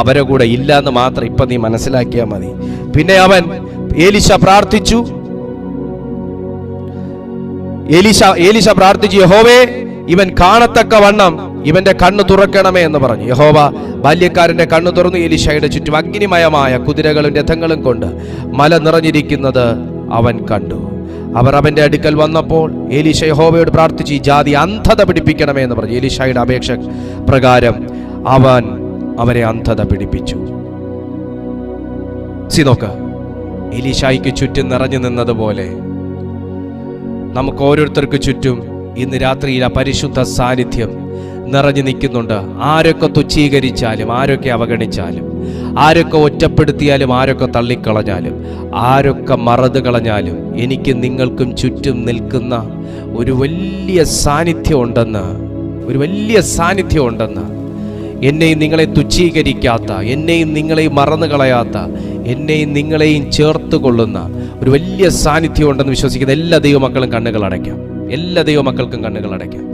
അവരെ കൂടെ ഇല്ല എന്ന് മാത്രം ഇപ്പൊ നീ മനസ്സിലാക്കിയാൽ മതി. പിന്നെ ഏലീശ പ്രാർത്ഥിച്ചു, യഹോവേ ഇവൻ കാണത്തക്ക വണ്ണം ഇവന്റെ കണ്ണ് തുറക്കണമേ എന്ന് പറഞ്ഞു. യഹോവ ബാല്യക്കാരന്റെ കണ്ണ് തുറന്നു. എലീശയുടെ ചുറ്റും അഗ്നിമയമായ കുതിരകളും രഥങ്ങളും കൊണ്ട് മല നിറഞ്ഞിരിക്കുന്നത് അവൻ കണ്ടു. അവർ അവന്റെ അടുക്കൽ വന്നപ്പോൾ എലീശ യഹോവയോട് പ്രാർത്ഥിച്ചു, ഈ ജാതി അന്ധത പിടിപ്പിക്കണമേ എന്ന് പറഞ്ഞു. എലീശയുടെ അപേക്ഷ പ്രകാരം അവൻ അവരെ അന്ധത പിടിപ്പിച്ചു. നോക്ക്, എലീശായിക്ക് ചുറ്റും നിറഞ്ഞു നിന്നതുപോലെ നമുക്ക് ഓരോരുത്തർക്ക് ചുറ്റും ഇന്ന് രാത്രിയിൽ ആ പരിശുദ്ധ സാന്നിധ്യം നിറഞ്ഞു നിൽക്കുന്നുണ്ട്. ആരൊക്കെ തുച്ഛീകരിച്ചാലും, ആരൊക്കെ അവഗണിച്ചാലും, ആരൊക്കെ ഒറ്റപ്പെടുത്തിയാലും, ആരൊക്കെ തള്ളിക്കളഞ്ഞാലും, ആരൊക്കെ മറന്നു കളഞ്ഞാലും എനിക്ക് നിങ്ങൾക്കും ചുറ്റും നിൽക്കുന്ന ഒരു വലിയ സാന്നിധ്യം ഉണ്ടെന്ന്, എന്നെയും നിങ്ങളെ തുച്ഛീകരിക്കാത്ത, എന്നെയും നിങ്ങളെയും മറന്നു കളയാത്ത, എന്നെയും നിങ്ങളെയും ചേർത്ത് കൊള്ളുന്ന ഒരു വലിയ സാന്നിധ്യം ഉണ്ടെന്ന് വിശ്വസിക്കുന്ന എല്ലാ ദൈവമക്കളും കണ്ണുകൾ അടയ്ക്കാം. എല്ലാ ദൈവമക്കൾക്കും കണ്ണുകൾ അടയ്ക്കാം.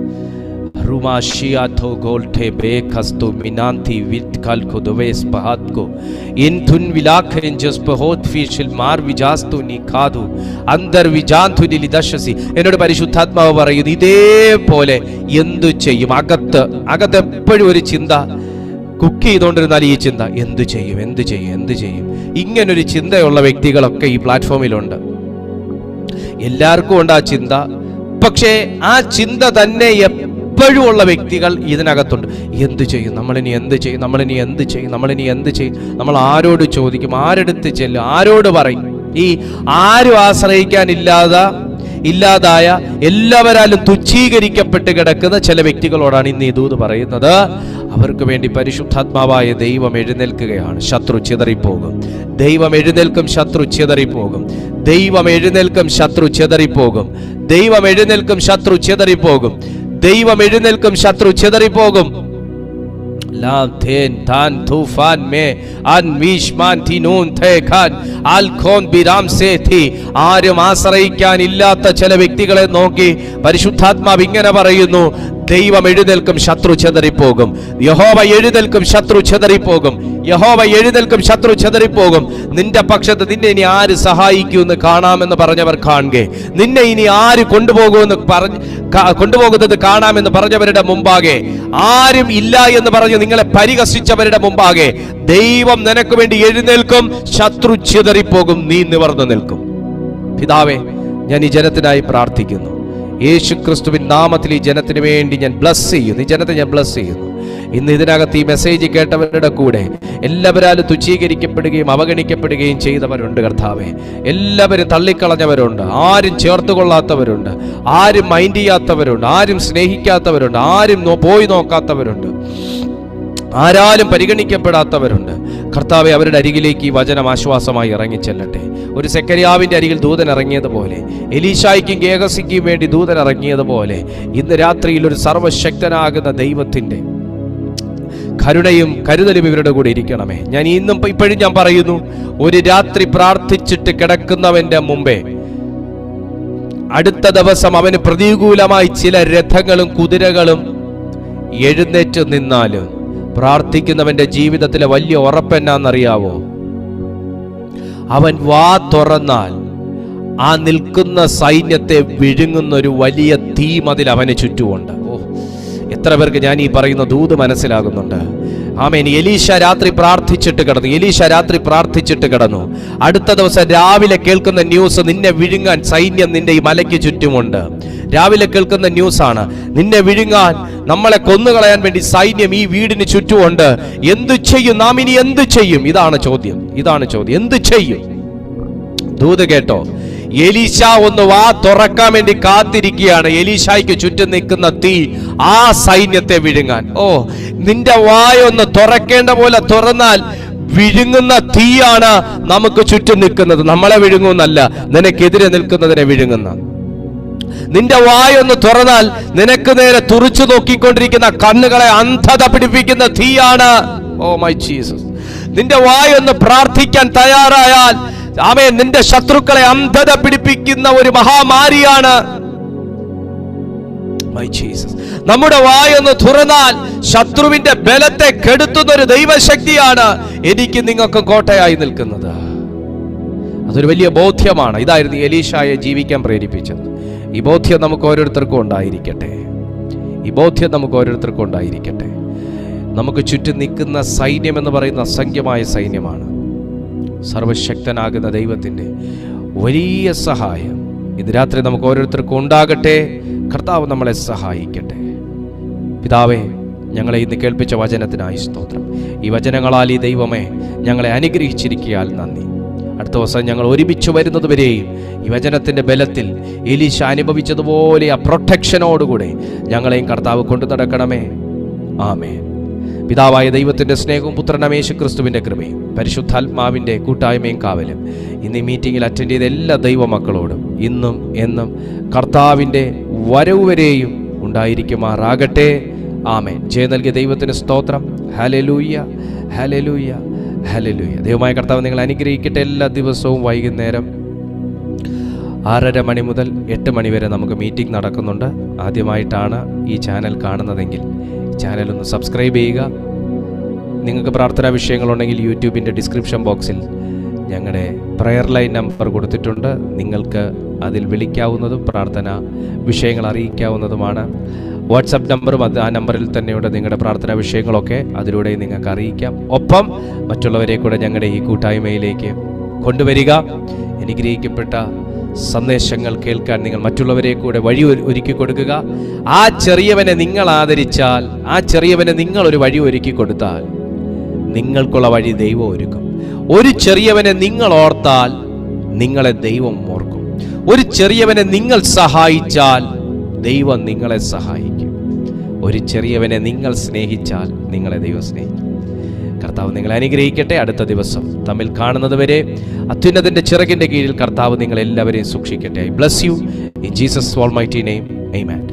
എന്നോട് പരിശുദ്ധാത്മാവ് പറയുന്നു, ഇതേപോലെ എന്തു ചെയ്യും? അകത്ത് എപ്പോഴും ഒരു ചിന്ത കുക്ക് ചെയ്തുകൊണ്ടിരുന്നാൽ ഈ ചിന്ത എന്തു ചെയ്യും. ഇങ്ങനൊരു ചിന്തയുള്ള വ്യക്തികളൊക്കെ ഈ പ്ലാറ്റ്ഫോമിലുണ്ട്. എല്ലാവർക്കും ഉണ്ട് ആ ചിന്ത. പക്ഷേ ആ ചിന്ത തന്നെ എപ്പോഴും ഉള്ള വ്യക്തികൾ ഇതിനകത്തുണ്ട്. എന്തു ചെയ്യും? നമ്മളിനി എന്ത് ചെയ്യും? നമ്മൾ ആരോട് ചോദിക്കും? ആരെടുത്ത് ചെല്ലും? ആരോട് പറയും? ഈ ആരും ഇല്ലാതായ എല്ലാവരാലും തുച്ഛീകരിക്കപ്പെട്ട് കിടക്കുന്ന ചില വ്യക്തികളോടാണ് ഇന്ന് ഈ ദൂത് പറയുന്നത്. അവർക്ക് വേണ്ടി പരിശുദ്ധാത്മാവായ ദൈവം എഴുന്നേൽക്കുകയാണ്. ശത്രു ചിതറിപ്പോകും. ദൈവം എഴുന്നേൽക്കും, ശത്രു ചിതറിപ്പോകും. ദൈവം എഴുന്നേൽക്കും, ശത്രു ചിതറിപ്പോകും. ദൈവം എഴുന്നേൽക്കും, ശത്രു ചിതറിപ്പോകും. ദൈവം എഴുന്നേൽക്കും, ശത്രു ചിതറിപ്പോകും. ആരും ആശ്രയിക്കാനില്ലാത്ത ചില വ്യക്തികളെ നോക്കി പരിശുദ്ധാത്മാവ് ഇങ്ങനെ പറയുന്നു, ദൈവം എഴുന്നേൽക്കും, ശത്രു ചിതറിപ്പോകും. യഹോവ എഴുന്നേൽക്കും, ശത്രു ചിതറിപ്പോകും. യഹോവ എഴുന്നേൽക്കും, ശത്രു ചിതറിപ്പോകും. നിന്റെ പക്ഷത്ത് നിന്നെ ഇനി ആര് സഹായിക്കുമെന്ന് കാണാമെന്ന് പറഞ്ഞവർ കാണുകെ, നിന്നെ ഇനി ആര് കൊണ്ടുപോകുന്നത് കാണാമെന്ന് പറഞ്ഞവരുടെ മുമ്പാകെ, ആരും ഇല്ല എന്ന് പറഞ്ഞ് നിങ്ങളെ പരിഹസിച്ചവരുടെ മുമ്പാകെ ദൈവം നിനക്ക് വേണ്ടി എഴുന്നേൽക്കും, ശത്രു ചിതറിപ്പോകും, നീ നിവർന്നു നിൽക്കും. പിതാവേ, ഞാൻ ഈ ജനത്തിനായി പ്രാർത്ഥിക്കുന്നു. യേശു ക്രിസ്തുവിൻ നാമത്തിൽ ഈ ജനത്തിന് വേണ്ടി ഞാൻ ബ്ലസ് ചെയ്യുന്നു. ഈ ജനത്തെ ഞാൻ ബ്ലസ് ചെയ്യുന്നു. ഇന്ന് ഇതിനകത്ത് ഈ മെസ്സേജ് കേട്ടവരുടെ കൂടെ എല്ലാവരാലും തുച്ഛീകരിക്കപ്പെടുകയും അവഗണിക്കപ്പെടുകയും ചെയ്തവരുണ്ട് കർത്താവേ. എല്ലാവരും തള്ളിക്കളഞ്ഞവരുണ്ട്, ആരും ചേർത്ത് കൊള്ളാത്തവരുണ്ട്, ആരും മൈൻഡ് ചെയ്യാത്തവരുണ്ട്, ആരും സ്നേഹിക്കാത്തവരുണ്ട്, ആരും പോയി നോക്കാത്തവരുണ്ട്, ആരാലും പരിഗണിക്കപ്പെടാത്തവരുണ്ട്. കർത്താവെ, അവരുടെ അരികിലേക്ക് ഈ വചനം ആശ്വാസമായി ഇറങ്ങിച്ചെല്ലട്ടെ. ഒരു സെക്കരിയാവിൻ്റെ അരികിൽ ദൂതൻ ഇറങ്ങിയതുപോലെ, എലീശായ്ക്കും ഗേഹസിക്കും വേണ്ടി ദൂതൻ ഇറങ്ങിയതുപോലെ, ഇന്ന് രാത്രിയിൽ ഒരു സർവശക്തനാകുന്ന ദൈവത്തിൻ്റെ കരുണയും കരുതലും ഇവരുടെ കൂടെ ഇരിക്കണമേ. ഞാൻ ഇപ്പോഴും ഞാൻ പറയുന്നു, ഒരു രാത്രി പ്രാർത്ഥിച്ചിട്ട് കിടക്കുന്നവന്റെ മുമ്പേ അടുത്ത ദിവസം അവന് പ്രതികൂലമായി ചില രഥങ്ങളും കുതിരകളും എഴുന്നേറ്റ് നിന്നാലും പ്രാർത്ഥിക്കുന്നവന്റെ ജീവിതത്തിലെ വലിയ ഉറപ്പെന്നാന്നറിയാവോ? അവൻ വാ തുറന്നാൽ ആ നിൽക്കുന്ന സൈന്യത്തെ വിഴുങ്ങുന്ന ഒരു വലിയ തീമതിൽ അവന് ചുറ്റുമുണ്ട്. എത്ര പേർക്ക് ഞാൻ ഈ പറയുന്ന ദൂത് മനസ്സിലാകുന്നുണ്ട്? ആമേൻ. എലീശ രാത്രി പ്രാർത്ഥിച്ചിട്ട് കിടന്നു. അടുത്ത ദിവസം രാവിലെ കേൾക്കുന്ന ന്യൂസ്, നിന്നെ വിഴുങ്ങാൻ സൈന്യം നിന്റെ ഈ മലയ്ക്ക് ചുറ്റുമുണ്ട്. രാവിലെ കേൾക്കുന്ന ന്യൂസാണ്, നിന്നെ വിഴുങ്ങാൻ, നമ്മളെ കൊന്നുകളയാൻ വേണ്ടി സൈന്യം ഈ വീടിന് ചുറ്റുമുണ്ട്. എന്തു ചെയ്യും? നാം ഇനി എന്തു ചെയ്യും? ഇതാണ് ചോദ്യം. എന്തു ചെയ്യും? ദൂത് കേട്ടോ. എലീശ ഒന്ന് വാ തുറക്കാൻ വേണ്ടി കാത്തിരിക്കുകയാണ്. എലീശായ്ക്ക് ചുറ്റും നിൽക്കുന്ന തീ ആ സൈന്യത്തെ വിഴുങ്ങാൻ. നിന്റെ വായൊന്ന് തുറക്കേണ്ട പോലെ തുറന്നാൽ വിഴുങ്ങുന്ന തീയാണ് നമുക്ക് ചുറ്റും നിൽക്കുന്നത്. നമ്മളെ വിഴുങ്ങുന്നല്ല, നിനക്കെതിരെ നിൽക്കുന്നതിനെ വിഴുങ്ങുന്ന. നിന്റെ വായൊന്ന് തുറന്നാൽ നിനക്ക് നേരെ തുറിച്ചു നോക്കിക്കൊണ്ടിരിക്കുന്ന കണ്ണുകളെ അന്ധത പിടിപ്പിക്കുന്ന തീയാണ്. Oh my Jesus. നിന്റെ വായൊന്ന് പ്രാർത്ഥിക്കാൻ തയ്യാറായാൽ ആമേൻ, നിന്റെ ശത്രുക്കളെ അന്ധത പിടിപ്പിക്കുന്ന ഒരു മഹാമാരിയാണ്. My Jesus. നമ്മുടെ വായൊന്ന് തുറന്നാൽ ശത്രുവിന്റെ ബലത്തെ കെടുത്തുന്ന ഒരു ദൈവശക്തിയാണ് എനിക്ക് നിങ്ങൾക്ക് കോട്ടയായി നിൽക്കുന്നത്. അതൊരു വലിയ ബോധ്യമാണ്. ഇതായിരുന്നു എലീശായെ ജീവിക്കാൻ പ്രേരിപ്പിച്ചത്. ഈ ബോധ്യം നമുക്ക് ഓരോരുത്തർക്കും ഉണ്ടായിരിക്കട്ടെ. നമുക്ക് ചുറ്റും നിൽക്കുന്ന സൈന്യം എന്ന് പറയുന്ന അസംഖ്യമായ സൈന്യമാണ്. സർവശക്തനാകുന്ന ദൈവത്തിൻ്റെ വലിയ സഹായം ഇത് രാത്രി നമുക്ക് ഓരോരുത്തർക്കും ഉണ്ടാകട്ടെ. കർത്താവ് നമ്മളെ സഹായിക്കട്ടെ. പിതാവേ, ഞങ്ങളെ ഇന്ന് കേൾപ്പിച്ച വചനത്തിനായി സ്തോത്രം. ഈ വചനങ്ങളാൽ ഈ ദൈവമേ ഞങ്ങളെ അനുഗ്രഹിച്ചിരിക്കയാൽ നന്ദി. അടുത്ത ദിവസം ഞങ്ങൾ ഒരുമിച്ച് വരുന്നതുവരെയും ഈ വചനത്തിൻ്റെ ബലത്തിൽ എലീശ അനുഭവിച്ചതുപോലെ ആ പ്രൊട്ടക്ഷനോടുകൂടെ ഞങ്ങളെയും കർത്താവ് കൊണ്ടു നടക്കണമേ. ആമേൻ. പിതാവായ ദൈവത്തിൻ്റെ സ്നേഹവും പുത്രനായ യേശുക്രിസ്തുവിൻ്റെ കൃപയും പരിശുദ്ധാത്മാവിൻ്റെ കൂട്ടായ്മയും കാവലും ഇന്ന് ഈ മീറ്റിങ്ങിൽ അറ്റൻഡ് ചെയ്ത എല്ലാ ദൈവമക്കളോടും ഇന്നും എന്നും കർത്താവിൻ്റെ വരവ് വരെയും ഉണ്ടായിരിക്കുമാറാകട്ടെ. ആമേൻ. ജയം നൽകിയ ദൈവത്തിന് സ്തോത്രം. Hallelujah, hallelujah, hallelujah. ദൈവമായ കർത്താവ് നിങ്ങൾ അനുഗ്രഹിക്കട്ടെ. എല്ലാ ദിവസവും വൈകുന്നേരം 6:30 മണി മുതൽ 8 മണി വരെ നമുക്ക് മീറ്റിംഗ് നടക്കുന്നുണ്ട്. ആദ്യമായിട്ടാണ് ഈ ചാനൽ കാണുന്നതെങ്കിൽ ചാനലൊന്ന് സബ്സ്ക്രൈബ് ചെയ്യുക. നിങ്ങൾക്ക് പ്രാർത്ഥനാ വിഷയങ്ങളുണ്ടെങ്കിൽ യൂട്യൂബിൻ്റെ ഡിസ്ക്രിപ്ഷൻ ബോക്സിൽ ഞങ്ങളുടെ പ്രയർ ലൈൻ നമ്പർ കൊടുത്തിട്ടുണ്ട്. നിങ്ങൾക്ക് അതിൽ വിളിക്കാവുന്നതും പ്രാർത്ഥന വിഷയങ്ങൾ അറിയിക്കാവുന്നതുമാണ്. വാട്സപ്പ് നമ്പറും ആ നമ്പറിൽ തന്നെയുണ്ട്. നിങ്ങളുടെ പ്രാർത്ഥനാ വിഷയങ്ങളൊക്കെ അതിലൂടെ നിങ്ങൾക്ക് അറിയിക്കാം. ഒപ്പം മറ്റുള്ളവരെ കൂടെ ഞങ്ങളുടെ ഈ കൂട്ടായ്മയിലേക്ക് കൊണ്ടുവരിക. അനുഗ്രഹിക്കപ്പെട്ട സന്ദേശങ്ങൾ കേൾക്കാൻ നിങ്ങൾ മറ്റുള്ളവരെ കൂടെ വഴി ഒരുക്കി കൊടുക്കുക. ആ ചെറിയവനെ നിങ്ങൾ ആദരിച്ചാൽ, ആ ചെറിയവനെ നിങ്ങൾ ഒരു വഴി ഒരുക്കി കൊടുത്താൽ നിങ്ങൾക്കുള്ള വഴി ദൈവം ഒരുക്കും. ഒരു ചെറിയവനെ നിങ്ങൾ ഓർത്താൽ നിങ്ങളെ ദൈവം ഓർക്കും. ഒരു ചെറിയവനെ നിങ്ങൾ സഹായിച്ചാൽ ദൈവം നിങ്ങളെ സഹായിക്കും. ഒരു ചെറിയവനെ നിങ്ങൾ സ്നേഹിച്ചാൽ നിങ്ങളെ ദൈവം സ്നേഹിക്കും. കർത്താവ് നിങ്ങളെ അനുഗ്രഹിക്കട്ടെ. അടുത്ത ദിവസം തമ്മിൽ കാണുന്നത് വരെ അത്യുന്നതന്റെ ചിറകിന്റെ കീഴിൽ കർത്താവ് നിങ്ങളെല്ലാവരെയും സൂക്ഷിക്കട്ടെ. I bless you in Jesus almighty name. Amen.